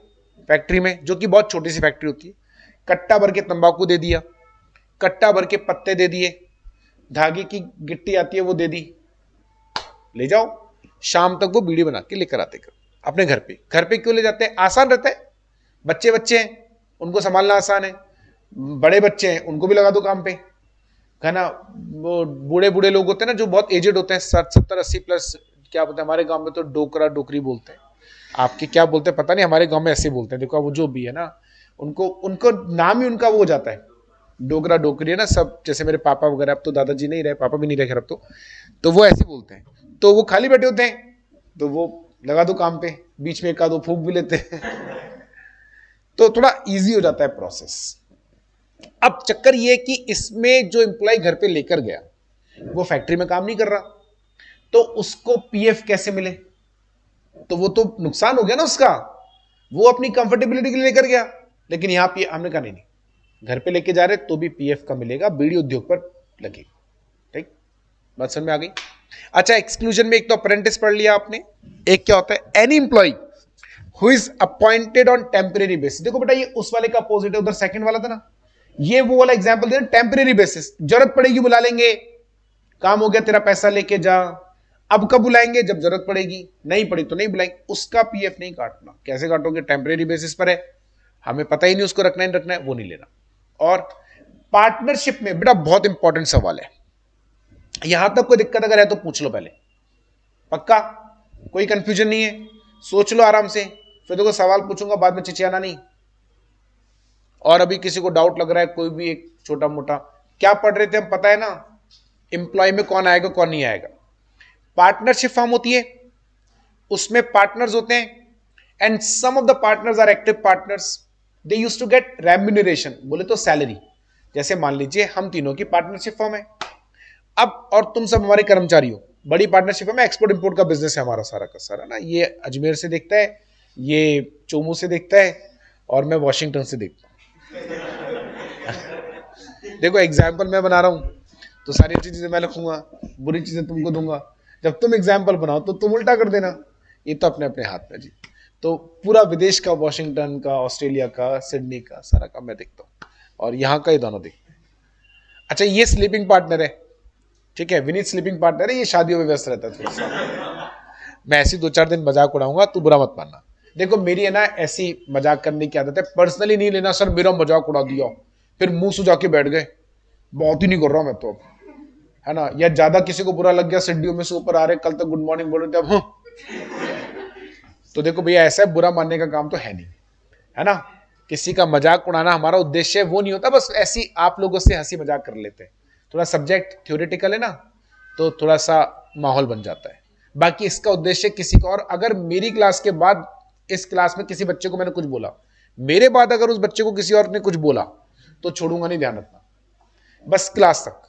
फैक्ट्री में, जो कि बहुत छोटी सी फैक्ट्री होती है, कट्टा भर के तंबाकू दे दिया, कट्टा भर के पत्ते दे दिए, धागे की गिट्टी आती है वो दे दी, ले जाओ, शाम तक वो बीड़ी बना के लेकर आते कर अपने घर पे। घर पे क्यों ले जाते हैं? आसान रहता है, बच्चे बच्चे हैं उनको संभालना आसान है, बड़े बच्चे हैं उनको भी लगा दो काम पे, है ना। वो बूढ़े बूढ़े लोग होते हैं ना, जो बहुत एजेड होते हैं, 70-80 प्लस, क्या बोलते हैं हमारे गांव में तो डोकरा डोकरी बोलते हैं, आपके क्या बोलते हैं पता नहीं, हमारे गांव में ऐसे बोलते हैं। देखो वो जो भी है ना, उनको उनको नाम ही उनका वो हो जाता है, डोकरा डोकरी है ना सब। जैसे मेरे पापा वगैरह, अब तो दादाजी नहीं रहे, पापा भी नहीं रहे खैर अब तो वो ऐसे बोलते हैं। तो वो खाली बैठे होते हैं, तो वो लगा दो काम पे, बीच में एक आध फूंक भी लेते हैं तो थोड़ा इजी हो जाता है प्रोसेस। अब चक्कर ये कि इसमें जो एम्प्लॉय घर पे लेकर गया वो फैक्ट्री में काम नहीं कर रहा, तो उसको पीएफ कैसे मिले? तो वो तो नुकसान हो गया ना उसका, वो अपनी कंफर्टेबिलिटी के लिए लेकर गया। लेकिन यहां पे हमने कहा नहीं, घर पे लेके जा रहे तो भी पीएफ का मिलेगा, बीड़ी उद्योग पर लगेगा। ठीक, बात समझ में आ गई? अच्छा, एक्सक्लूजन में एक तो अप्रेंटिस पढ़ लिया आपने, एक क्या होता है any employee who is appointed on temporary basis. देखो बेटा, ये उस वाले का अपोजिट है, उधर सेकंड वाला था ना, ये वो वाला एग्जांपल दे, टेम्परेरी बेसिस, जरूरत पड़ेगी बुला लेंगे, काम हो गया तेरा पैसा लेके जा। अब कब बुलाएंगे? जब जरूरत पड़ेगी, नहीं पड़ी तो नहीं बुलाएंगे। उसका पीएफ नहीं काटना। कैसे काटोगे? टेम्परेरी बेसिस पर है, हमें पता ही नहीं उसको रखना है रखना है, वो नहीं लेना। और पार्टनरशिप में बेटा बहुत इंपॉर्टेंट सवाल है, यहां तक कोई दिक्कत अगर है तो पूछ लो पहले, पक्का कोई कंफ्यूजन नहीं है, सोच लो आराम से, फिर देखो सवाल पूछूंगा बाद में चिचियाना नहीं। और अभी किसी को डाउट लग रहा है कोई भी एक छोटा मोटा, क्या पढ़ रहे थे हम पता है ना, एम्प्लॉय में कौन आएगा कौन नहीं आएगा। पार्टनरशिप फॉर्म होती है, उसमें पार्टनर्स होते हैं, and some of the partners are active partners, they used to get remuneration, बोले तो सैलरी। जैसे मान लीजिए हम तीनों की पार्टनरशिप फॉर्म है, अब और तुम सब हमारे कर्मचारी हो, बड़ी पार्टनरशिप है, एक्सपोर्ट इंपोर्ट का बिजनेस है हमारा सारा का सारा ना, ये अजमेर से देखता है, ये चोमू से देखता है, और मैं वॉशिंगटन से देखता हूं देखो एग्जाम्पल मैं बना रहा हूं तो सारी अच्छी चीजें मैं लिखूंगा, बुरी चीजें तुमको दूंगा। जब तुम एग्जाम्पल बनाओ तो तुम उल्टा कर देना, ये तो अपने अपने हाथ में जी। तो पूरा विदेश का, वॉशिंगटन का, ऑस्ट्रेलिया का, सिडनी का, सारा का मैं देखता हूँ, और यहाँ का ये दोनों देखते हैं। अच्छा, ये स्लीपिंग पार्टनर है, ठीक है, विनीत स्लीपिंग पार्टनर है, ये शादियों में व्यस्त रहता है थोड़ा सा। मैं ऐसी 2-4 दिन मजाक उड़ाऊंगा, तू बुरा मत मानना। देखो मेरी है ना ऐसी मजाक करने की आदत है, पर्सनली नहीं लेना, सर मेरा मजाक उड़ा दिया फिर मुंह सुझा के बैठ गए, बहुत ही नहीं कर रहा मैं तो, है ना। या ज्यादा किसी को बुरा लग गया, सीढ़ियों में से ऊपर आ रहे, कल तक गुड मॉर्निंग बोल रहे थे, अब तो देखो भैया ऐसा है, बुरा मानने का काम तो है नहीं, है ना। किसी का मजाक उड़ाना हमारा उद्देश्य वो नहीं होता, बस ऐसी आप लोगों से हंसी मजाक कर लेते हैं। थोड़ा सब्जेक्ट थ्योरेटिकल है ना, तो थोड़ा सा माहौल बन जाता है। बाकी इसका उद्देश्य किसी का, और अगर मेरी क्लास के बाद इस क्लास में किसी बच्चे को मैंने कुछ बोला, मेरे बाद अगर उस बच्चे को किसी और ने कुछ बोला तो छोड़ूंगा नहीं, ध्यान रखना, बस क्लास तक,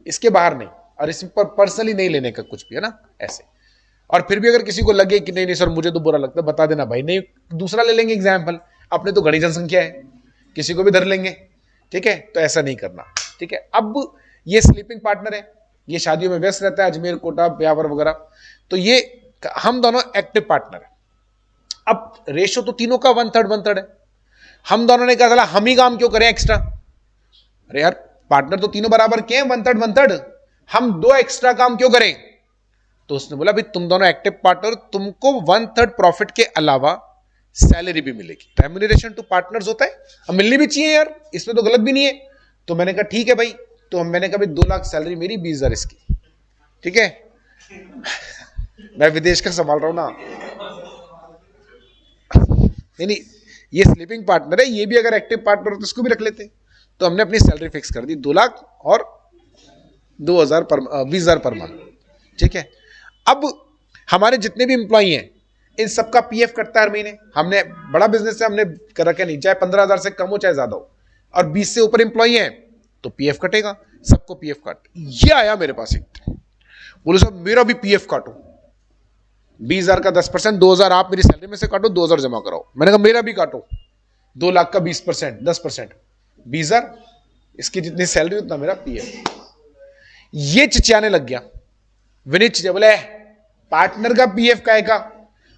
इसके बाहर नहीं, और इस पर पर्सनली नहीं लेने का कुछ भी, है ना, ऐसे। और फिर भी अगर किसी को लगे कि नहीं नहीं सर मुझे तो बुरा लगता है, बता देना भाई, नहीं दूसरा ले लेंगे एग्जाम्पल, अपने तो घनी जनसंख्या है, किसी को भी धर लेंगे, ठीक है, तो ऐसा नहीं करना, ठीक है। अब ये स्लीपिंग पार्टनर है, ये शादियों में व्यस्त रहता है, अजमेर कोटा ब्यावर वगैरह, तो ये हम दोनों एक्टिव पार्टनर है। अब रेशो तो तीनों का 1/3 है, हम दोनों ने कहा चला हम ही काम क्यों करें एक्स्ट्रा, अरे यार पार्टनर तो तीनों बराबर के हैं, 1/3, हम 2 एक्स्ट्रा काम क्यों करें। तो उसने बोला भाई तुम दोनों एक्टिव पार्टनर, तुमको 1/3 प्रॉफिट के अलावा सैलरी भी मिलेगी। रेम्यूनरेशन टू पार्टनर्स होता है, अब मिलनी भी चाहिए यार, इसमें तो गलत भी नहीं है। तो मैंने कहा ठीक है भाई, तो मैंने कहा भाई 2 लाख सैलरी मेरी, 20,000 इसकी, ठीक है। मैं विदेश का संभाल रहा हूं ना, नहीं ये स्लीपिंग पार्टनर है, ये भी अगर एक्टिव पार्टनर हो तो इसको भी रख लेते। तो हमने अपनी सैलरी फिक्स कर दी 2 लाख और 2,000 पर 20,000 पर मंथ, ठीक है। अब हमारे जितने भी एम्प्लॉई हैं इन सबका पीएफ कटता है हर महीने। हमने बड़ा बिजनेस है, हमने कर रखा नहीं, चाहे 15,000 से कम हो चाहे ज्यादा हो, और 20 से ऊपर एम्प्लॉई हैं तो पीएफ कटेगा, सबको पीएफ काट। ये आया मेरे पास एक, बोले साहब मेरा भी पीएफ काटो, 20,000 का 10%, 2,000 आप मेरी सैलरी में से काटो, 2,000 जमा कराओ। मैंने कहा मेरा भी काटो, 2 लाख का 20%, 10%, 20,000, इसकी जितनी सैलरी उतना मेरा पीएफ। ये चिचियाने लग गया, विनीत बोले पार्टनर का पीएफ का है का।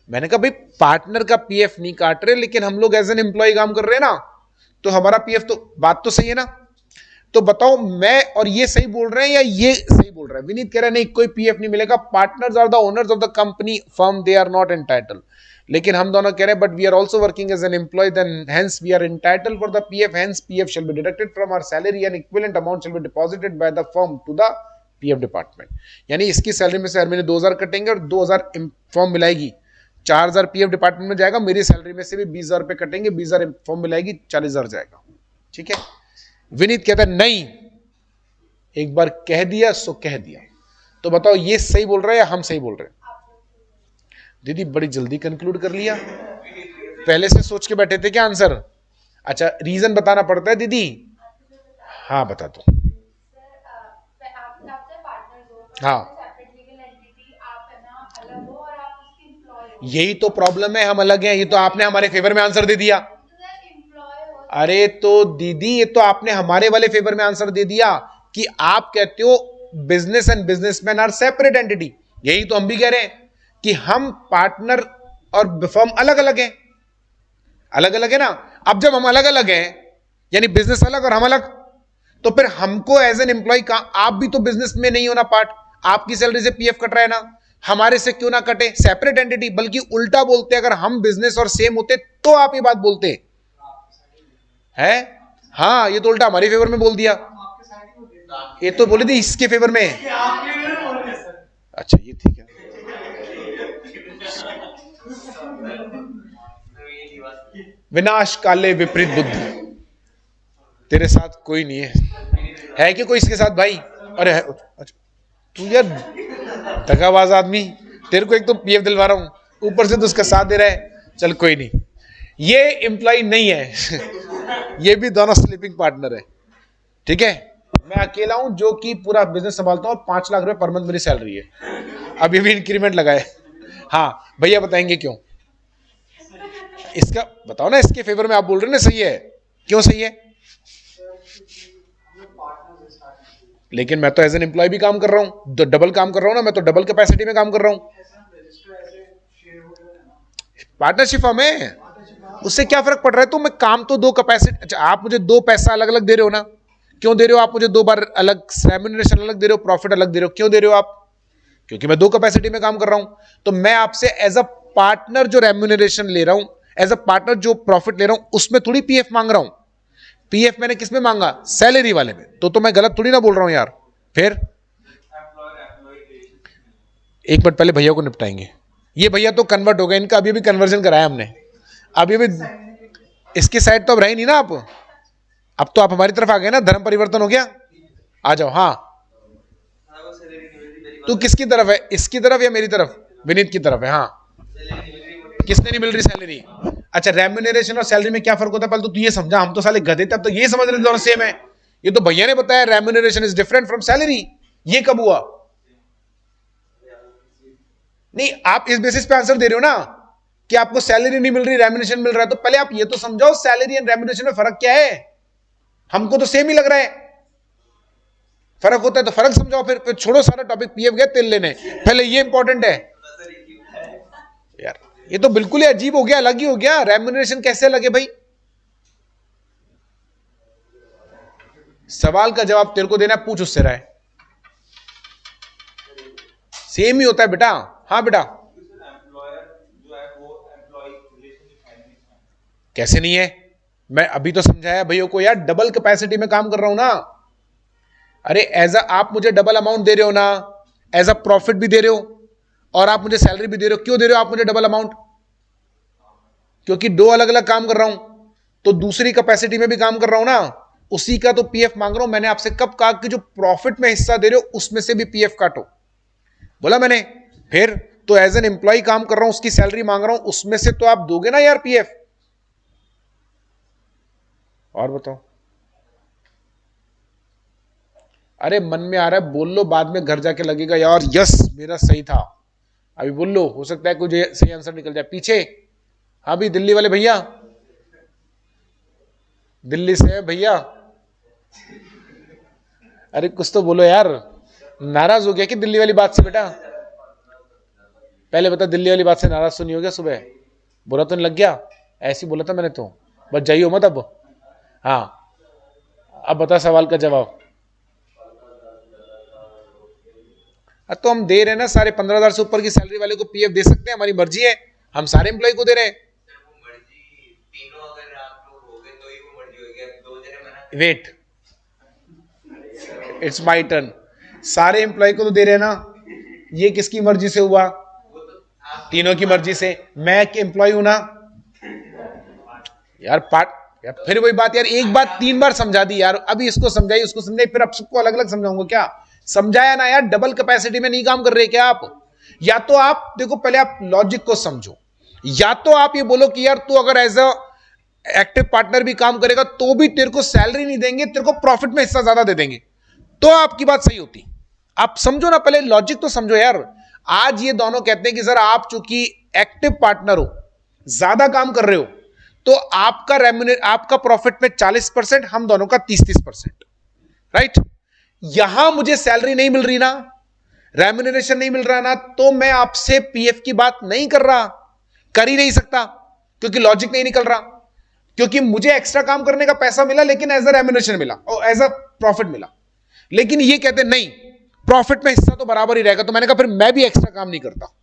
मैंने कहा भाई पार्टनर का पीएफ नहीं काट रहे, लेकिन हम लोग एज एन एम्प्लॉय काम कर रहे हैं ना, तो हमारा पीएफ, तो बात तो सही है ना। तो बताओ मैं और ये सही बोल रहे हैं या ये सही बोल रहा है। विनीत कह रहा है नहीं कोई पीएफ नहीं मिलेगा, partners are the owners of the company firm, they are not entitled. लेकिन हम दोनों कह रहे हैं but we are also working as an employ, then hence we are entitled for the PF, hence PF shall be deducted from our salary and equivalent amount shall be deposited by the firm to the PF department. यानी इसकी salary में से हर महीने 2,000 कटेंगे और 2,000 form मिलाएगी, 4,000 PF department में जाएगा, मेरी सैलरी में से भी 20,000 रुपए कटेंगे, 20,000 फॉर्म मिलाएगी, 40,000 जाएगा, ठीक है। विनीत कहता है नहीं, एक बार कह दिया सो कह दिया। तो बताओ ये सही बोल रहा है या हम सही बोल रहे हैं। दीदी बड़ी जल्दी कंक्लूड कर लिया, पहले से सोच के बैठे थे क्या आंसर। अच्छा रीजन बताना पड़ता है दीदी, हाँ बता दो। हाँ यही तो प्रॉब्लम है, हम अलग हैं। ये तो आपने हमारे फेवर में आंसर दे दिया। अरे तो दीदी ये तो आपने हमारे वाले फेवर में आंसर दे दिया कि आप कहते हो business and businessman are separate entity. यही तो हम भी कह रहे हैं कि हम पार्टनर और फर्म अलग अलग हैं, अलग अलग है ना। अब जब हम अलग अलग हैं यानी बिजनेस अलग और हम अलग, तो फिर हमको एज एन एम्प्लॉय का, आप भी तो बिजनेस में नहीं होना पार्ट, आपकी सैलरी से पीएफ कट रहा है ना, हमारे से क्यों ना कटे, सेपरेट एंटिटी। बल्कि उल्टा बोलते, अगर हम बिजनेस और सेम होते तो आप ये बात बोलते हैं। हाँ ये तो उल्टा हमारे फेवर में बोल दिया, ये तो बोले थे इसके फेवर में। अच्छा ये ठीक है, विनाश काले विपरीत बुद्धि, तेरे साथ कोई नहीं है कि कोई इसके साथ भाई। अरे अच्छा तू यार दगाबाज आदमी, तेरे को एक तो पीएफ दिलवा रहा हूं, ऊपर से तो उसका साथ दे रहा है। चल कोई नहीं, ये एम्प्लॉय नहीं है ये भी दोनों स्लीपिंग पार्टनर है, ठीक है। मैं अकेला हूं जो कि पूरा बिजनेस संभालता हूं और 5 लाख रुपए पर मंथ मेरी सैलरी है, अभी भी इंक्रीमेंट लगाए। हाँ भैया बताएंगे क्यों, इसका बताओ ना, इसके फेवर में आप बोल रहे हो ना सही है, क्यों सही है। लेकिन मैं तो एज एन एम्प्लॉय भी काम कर रहा हूं, तो डबल काम कर रहा हूं ना, मैं तो डबल कैपेसिटी में काम कर रहा हूं। पार्टनरशिप फर्म है, उससे क्या फर्क पड़ रहा है। तो मैं काम तो 2 कैपेसिटी, अच्छा आप मुझे 2 पैसा अलग अलग दे रहे हो ना, क्यों दे रहे हो आप मुझे 2 बार अलग, रेम्यूनरेशन अलग दे रहे हो, प्रॉफिट अलग दे रहे हो, क्यों दे रहे हो आप, क्योंकि मैं 2 कैपेसिटी में काम कर रहा हूं। तो मैं आपसे एज अ पार्टनर जो रेम्यूनरेशन ले रहा हूं, एज अ पार्टनर जो प्रॉफिट ले रहा हूं, उसमें थोड़ी पीएफ मांग रहा हूं। पीएफ मैंने किसमें मांगा, सैलरी वाले में। तो मैं गलत थोड़ी ना बोल रहा हूं यार। फिर एक मिनट पहले भैया को निपटाएंगे। ये भैया तो कन्वर्ट हो गए, इनका अभी भी कन्वर्जन कराया हमने, अभी भी इसकी साइड तो अब रहे नहीं ना आप, अब तो आप हमारी तरफ आ गए ना, धर्म परिवर्तन हो गया। आ जाओ। हाँ, तू किसकी तरफ है, इसकी तरफ या मेरी तरफ? विनीत की तरफ है। हाँ, किसने नहीं मिल रही सैलरी? अच्छा, रेम्यूनरेशन और सैलरी में क्या फर्क होता है पहले तो तू ये समझा। हम तो साले गधे थे, अब तो ये समझ रहे दोनों सेम है। ये तो भैया ने बताया remuneration is different from salary. ये कब हुआ? नहीं, आप इस बेसिस पे आंसर दे रहे हो ना कि आपको सैलरी नहीं मिल रही, रेम्यूनरेशन मिल रहा है, तो पहले आप ये तो समझाओ सैलरी एंड रेम्यूनरेशन में फर्क क्या है। हमको तो सेम ही लग रहा है। फर्क होता है तो फर्क समझाओ, फिर छोड़ो सारा टॉपिक, पीएफ गया तेल लेने, पहले ये इंपॉर्टेंट है यार। ये तो बिल्कुल ही अजीब हो गया, अलग ही हो गया। रेम्यूनरेशन कैसे लगे भाई? सवाल का जवाब तेरे को देना, पूछ उससे राय। सेम ही होता है बेटा। हाँ बेटा, कैसे नहीं है? मैं अभी तो समझाया भैया को यार, डबल कैपेसिटी में काम कर रहा हूं ना। अरे एज आप मुझे डबल अमाउंट दे रहे हो ना, एज अ प्रॉफिट भी दे रहे हो और आप मुझे सैलरी भी दे रहे हो। क्यों दे रहे हो आप मुझे डबल अमाउंट? क्योंकि दो अलग अलग काम कर रहा हूं, तो दूसरी कैपेसिटी में भी काम कर रहा हूं ना, उसी का तो पीएफ मांग रहा हूं। मैंने आपसे कब कहा कि जो प्रॉफिट में हिस्सा दे रहे हो उसमें से भी पीएफ काटो? बोला मैंने। फिर तो एज एन एम्प्लॉय काम कर रहा हूं, उसकी सैलरी मांग रहा हूं, उसमें से तो आप दोगे ना यार पीएफ। और बताओ। अरे मन में आ रहा है बोल लो, बाद में घर जाके लगेगा यार यस मेरा सही था। अभी बोल लो, हो सकता है कुछ सही आंसर निकल जाए पीछे। हाँ भी दिल्ली वाले भैया, दिल्ली से है भैया। अरे कुछ तो बोलो यार, नाराज हो गया कि दिल्ली वाली बात से? बेटा पहले बता, दिल्ली वाली बात से नाराज तो नहीं हो गया? सुबह बुरा तो नहीं लग गया? ऐसे ही बोला था मैंने तो, बस जाइयो मत अब। हाँ, अब बता सवाल का जवाब। तो हम दे रहे हैं ना सारे 15,000 से ऊपर की सैलरी वाले को पीएफ दे सकते हैं, हमारी मर्जी है, हम सारे एम्प्लॉय को दे रहे हैं। Wait, it's my turn. सारे एम्प्लॉय को तो दे रहे हैं ना, ये किसकी मर्जी से हुआ? तीनों की मर्जी से। मैं एम्प्लॉय हूं ना यार। यार फिर वही बात यार, एक बात 3 बार समझा दी यार, अभी इसको समझाई उसको समझाई, फिर अब सबको अलग अलग समझाऊंगा क्या? समझाया ना यार, डबल कैपेसिटी में नहीं काम कर रहे क्या आप? या तो आप देखो, पहले आप लॉजिक को समझो। या तो आप ये बोलो कि यार तू अगर एज अ एक्टिव पार्टनर भी काम करेगा तो भी तेरे को सैलरी नहीं देंगे, तेरे को प्रॉफिट में हिस्सा ज्यादा दे देंगे, तो आपकी बात सही होती। आप समझो ना, पहले लॉजिक तो समझो यार। आज ये दोनों कहते हैं कि सर आप चूंकि एक्टिव पार्टनर हो, ज्यादा काम कर रहे हो, तो आपका आपका प्रॉफिट में 40%, हम दोनों का 30-30%, राइट? यहां मुझे सैलरी नहीं मिल रही ना, रेम्यूनरेशन नहीं मिल रहा ना, तो मैं आपसे पीएफ की बात नहीं कर रहा, कर ही नहीं सकता, क्योंकि लॉजिक नहीं निकल रहा। क्योंकि मुझे एक्स्ट्रा काम करने का पैसा मिला, लेकिन एज अ रेम्यूनरेशन मिला और एज अ प्रॉफिट मिला। लेकिन ये कहते नहीं, प्रॉफिट में हिस्सा तो बराबर ही रहेगा। तो मैंने कहा फिर मैं भी एक्स्ट्रा काम नहीं करता।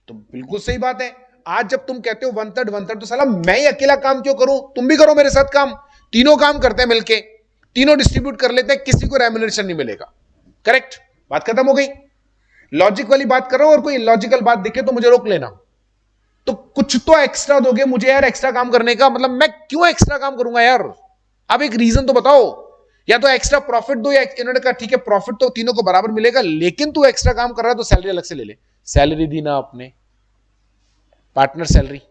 तो बिल्कुल सही बात है। आज जब तुम कहते हो 1/3 तो साला मैं ही अकेला काम क्यों करूं? तुम भी करो मेरे साथ काम, तीनों काम करते हैं मिलके, तीनों डिस्ट्रीब्यूट कर लेते हैं, किसी को रेम्यूनरेशन नहीं मिलेगा। करेक्ट, बात खत्म हो गई। लॉजिक वाली बात कर रहा हूं, और कोई लॉजिकल बात दिखे तो मुझे रोक लेना। तो कुछ तो एक्स्ट्रा दोगे मुझे यार, एक्स्ट्रा काम करने का मतलब मैं क्यों एक्स्ट्रा काम करूंगा यार? अब एक रीजन तो बताओ। या तो एक्स्ट्रा प्रॉफिट दो, या इन्होंने कहा ठीक है प्रॉफिट तो तीनों को बराबर मिलेगा, लेकिन तू एक्स्ट्रा काम कर रहा है तो सैलरी अलग से ले ले। सैलरी दी ना आपने, पार्टनर सैलरी,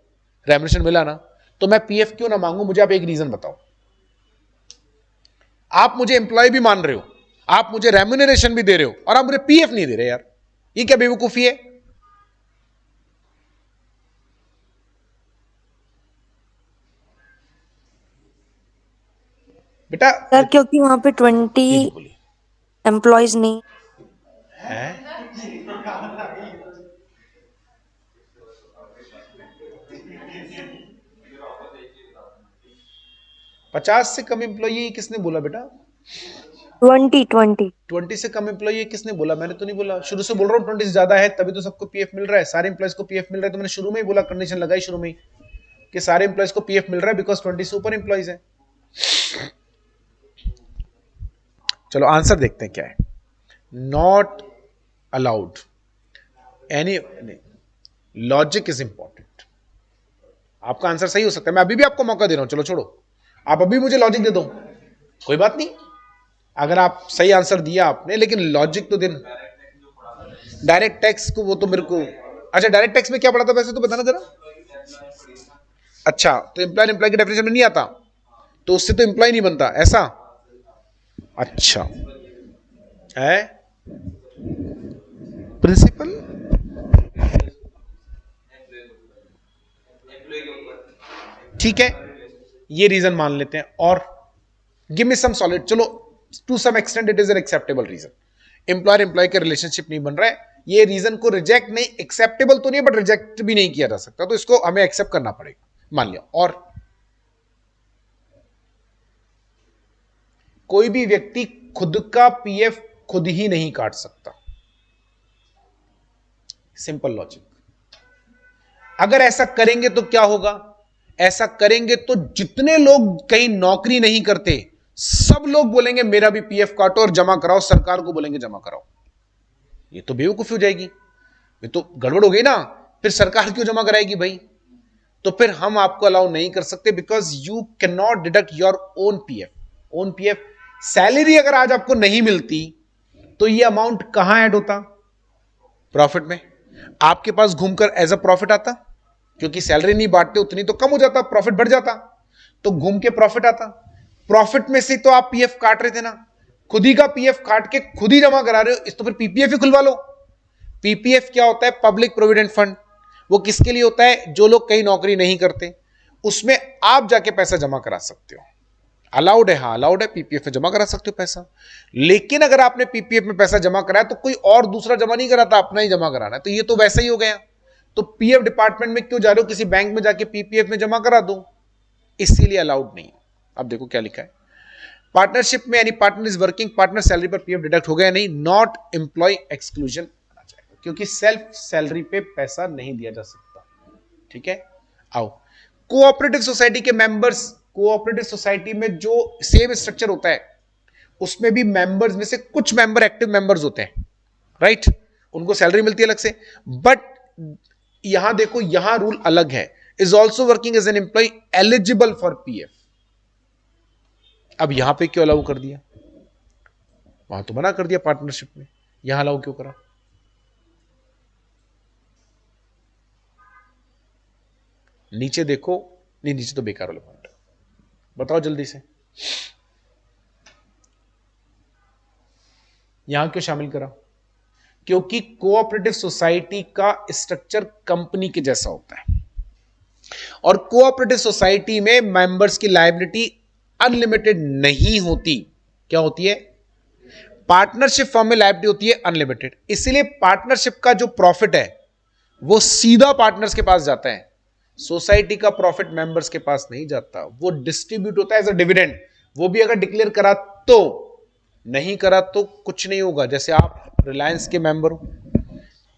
रेम्यूनरेशन मिला ना, तो मैं पीएफ क्यों ना मांगू? मुझे आप एक रीजन बताओ। आप मुझे एम्प्लॉय भी मान रहे हो, आप मुझे रेम्यूनरेशन भी दे रहे हो, और आप मुझे पीएफ नहीं दे रहे यार, ये क्या बेवकूफी है? बेटा सर क्योंकि वहां पे 20 एम्प्लॉयज नहीं है। 50 से कम एम्प्लॉय किसने बोला बेटा? 20 से कम एम्प्लॉय किसने बोला? मैंने तो नहीं बोला। शुरू से बोल रहा हूँ 20 से ज्यादा है तभी तो सबको पीएफ मिल रहा है, सारे एम्प्लॉयज को पीएफ मिल रहा है। तो मैंने शुरू में ही बोला, कंडीशन लगाई शुरू में ही कि सारे एम्प्लॉयज को पीएफ मिल रहा है, बिकॉज 20 से ऊपर एम्प्लॉयज है। चलो आंसर देखते हैं क्या है। Not allowed any, logic is important. आपका आंसर सही हो सकता है, मैं अभी भी आपको मौका दे रहा हूं, चलो छोड़ो, आप अभी मुझे लॉजिक दे दो, कोई बात नहीं, अगर आप सही आंसर दिया आपने, लेकिन लॉजिक तो देना। डायरेक्ट टैक्स को वो तो मेरे को, अच्छा डायरेक्ट टैक्स में क्या पढ़ा था वैसे तो बताना जरा। अच्छा, तो एम्प्लॉयर एम्प्लॉय की डेफिनेशन में नहीं आता, तो उससे तो एम्प्लॉय नहीं बनता ऐसा। अच्छा है प्रिंसिपल, ठीक है, ये रीजन मान लेते हैं, और गिव मी सम सॉलिड, चलो to some extent it is an acceptable reason, employer employ का रिलेशनशिप नहीं बन रहा है, ये रीजन को रिजेक्ट नहीं, एक्सेप्टेबल तो नहीं है बट रिजेक्ट भी नहीं किया जा सकता, तो इसको हमें एक्सेप्ट करना पड़ेगा, मान लिया। और कोई भी व्यक्ति खुद का पीएफ खुद ही नहीं काट सकता, सिंपल लॉजिक। अगर ऐसा करेंगे तो क्या होगा, ऐसा करेंगे तो जितने लोग कहीं नौकरी नहीं करते सब लोग बोलेंगे मेरा भी पीएफ काटो और जमा कराओ, सरकार को बोलेंगे जमा कराओ, ये तो बेवकूफी हो जाएगी, ये तो गड़बड़ हो गई ना, फिर सरकार क्यों जमा कराएगी भाई, तो फिर हम आपको अलाउ नहीं कर सकते, because you can not deduct your own PF. Own PF salary अगर आज आपको नहीं मिलती तो ये अमाउंट कहां ऐड होता, प्रॉफिट में, आपके पास घूमकर एज अ प्रॉफिट आता, क्योंकि सैलरी नहीं बांटते उतनी तो कम हो जाता, प्रॉफिट बढ़ जाता, तो घूम के प्रॉफिट आता, प्रॉफिट में से तो आप पीएफ काट रहे थे ना, खुद ही का पीएफ काट के खुद ही जमा करा रहे हो, इस तो फिर पीपीएफ ही खुलवा लो। पीपीएफ क्या होता है, पब्लिक प्रोविडेंट फंड, वो किसके लिए होता है, जो लोग कहीं नौकरी नहीं करते, उसमें आप जाके पैसा जमा करा सकते हो, अलाउड है, हाँ अलाउड है, पीपीएफ में जमा करा सकते हो पैसा, लेकिन अगर आपने पीपीएफ में पैसा जमा कराया तो कोई और दूसरा जमा नहीं कराता, अपना ही जमा कराना है, तो ये तो वैसा ही हो गया, तो पीएफ डिपार्टमेंट में क्यों जा रहे हो, किसी बैंक में जाके पीपीएफ में जमा करा दो, इसीलिए अलाउड नहीं। अब देखो क्या लिखा है, पार्टनरशिप में यानी partner is working, partner salary पर पीएफ डिडक्ट हो गया नहीं, नॉट एम्प्लॉय एक्सक्लूजन, क्योंकि सेल्फ सैलरी पे पैसा नहीं दिया जा सकता, ठीक है। आओ, कोऑपरेटिव सोसाइटी के मेंबर्स, कोऑपरेटिव सोसाइटी में जो सेम स्ट्रक्चर होता है उसमें भी मेंबर्स में से कुछ मेंबर एक्टिव मेंबर्स होते हैं, राइट, उनको सैलरी मिलती है अलग से, बट यहां देखो, यहां रूल अलग है, is also working as an employ eligible for PF. अब यहां पे क्यों अलाउ कर दिया, वहां तो मना कर दिया पार्टनरशिप में, यहां अलाउ क्यों करा, नीचे देखो, नहीं नीचे तो बेकार वाले पॉइंट, बताओ जल्दी से, यहां क्यों शामिल करा, क्योंकि कोऑपरेटिव सोसाइटी का स्ट्रक्चर कंपनी के जैसा होता है, और कोऑपरेटिव सोसाइटी में मेंबर्स की लायबिलिटी अनलिमिटेड नहीं होती, क्या होती है, पार्टनरशिप फॉर्म में लायबिलिटी होती है अनलिमिटेड, इसलिए पार्टनरशिप का जो प्रॉफिट है वो सीधा पार्टनर्स के पास जाता है, सोसाइटी का प्रॉफिट मेंबर्स के पास नहीं जाता, वो डिस्ट्रीब्यूट होता है एज अ डिविडेंड, वो भी अगर डिक्लेयर करा तो, नहीं करा तो कुछ नहीं होगा। जैसे आप रिलायंस के मेंबर हो,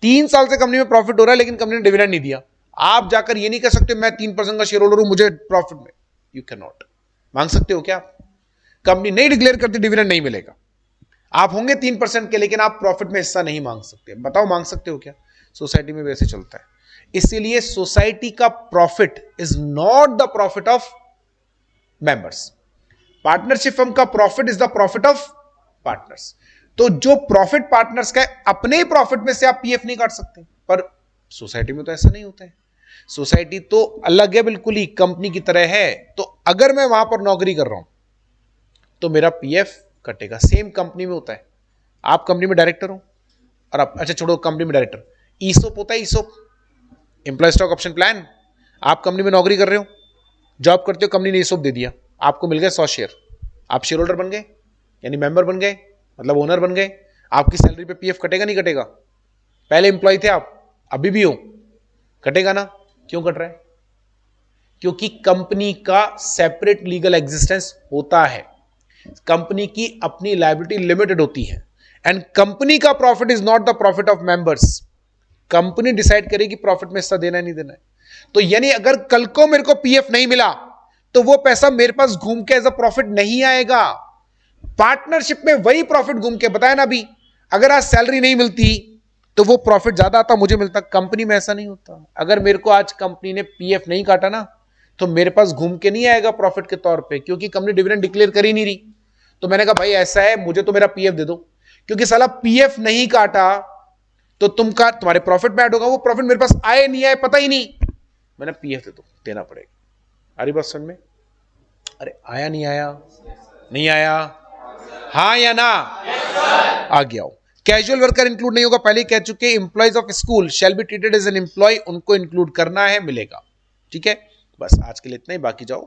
3 साल से कंपनी में प्रॉफिट हो रहा है लेकिन कंपनी ने डिविडेंड नहीं दिया, आप जाकर ये नहीं कर सकते मैं 3% का शेयर होल्डर हूं मुझे प्रॉफिट में, यू कैन नॉट, मांग सकते हो क्या, कंपनी नहीं डिक्लेयर करती डिविडेंड नहीं मिलेगा, आप होंगे 3% के लेकिन आप प्रॉफिट में हिस्सा नहीं मांग सकते, बताओ मांग सकते हो क्या, सोसाइटी में वैसे चलता है, इसीलिए सोसाइटी का profit is not the profit of members, partnership firm का profit is the profit of partners, तो जो प्रॉफिट पार्टनर्स का है अपने ही प्रॉफिट में से आप पीएफ नहीं काट सकते, पर सोसाइटी में तो ऐसा नहीं होता है, सोसाइटी तो अलग है, बिल्कुल ही कंपनी की तरह है, तो अगर मैं वहां पर नौकरी कर रहा हूं तो मेरा पीएफ कटेगा, सेम कंपनी में होता है, आप कंपनी में डायरेक्टर हो और आप, अच्छा छोड़ो कंपनी में डायरेक्टर, ईसोप होता है, ईसोप एम्प्लॉय स्टॉक ऑप्शन प्लान, आप कंपनी में नौकरी कर रहे हो, जॉब करते हो, कंपनी ने ईसोप दे दिया, आपको मिल गए 100 शेयर, आप शेयर होल्डर बन गए यानी मेंबर बन गए, मतलब ओनर बन गए, आपकी सैलरी पे पीएफ कटेगा नहीं कटेगा, पहले एम्प्लॉय थे आप, अभी भी हो, कटेगा ना, क्यों कट रहा है, क्योंकि कंपनी का सेपरेट लीगल एग्जिस्टेंस होता है, कंपनी की अपनी लायबिलिटी लिमिटेड होती है, एंड कंपनी का profit is not the profit of members, company decide करेगी प्रॉफिट में हिस्सा देना है नहीं देना है, तो यानी अगर कल को मेरे को पीएफ नहीं मिला तो वो पैसा मेरे पास घूम के एज अ प्रॉफिट नहीं आएगा, पार्टनरशिप में वही प्रॉफिट घूम के, बताया ना अभी, अगर आज सैलरी नहीं मिलती तो वो प्रॉफिट ज्यादा आता मुझे मिलता, कंपनी में ऐसा नहीं होता, अगर मेरे को आज कंपनी ने पीएफ नहीं काटा ना तो मेरे पास घूम के नहीं आएगा प्रॉफिट के तौर पे, क्योंकि कंपनी डिविडेंड डिक्लेयर कर ही नहीं रही। तो मैंने कहा भाई ऐसा है, मुझे तो मेरा पीएफ दे दो, क्योंकि साला पीएफ नहीं काटा तो तुम्हारे प्रॉफिट में ऐड होगा, वो प्रॉफिट मेरे पास आए नहीं आए पता ही नहीं। मैंने पीएफ दे दो, देना पड़ेगा। आ रही बात समझ में? अरे आया नहीं आया? नहीं आया? हाँ या ना? आ गया हो। कैजुअल वर्कर इंक्लूड नहीं होगा, पहले ही कह चुके। Employees of school shall be treated as an employ, उनको इंक्लूड करना है, मिलेगा। ठीक है, बस आज के लिए इतना ही, बाकी जाओ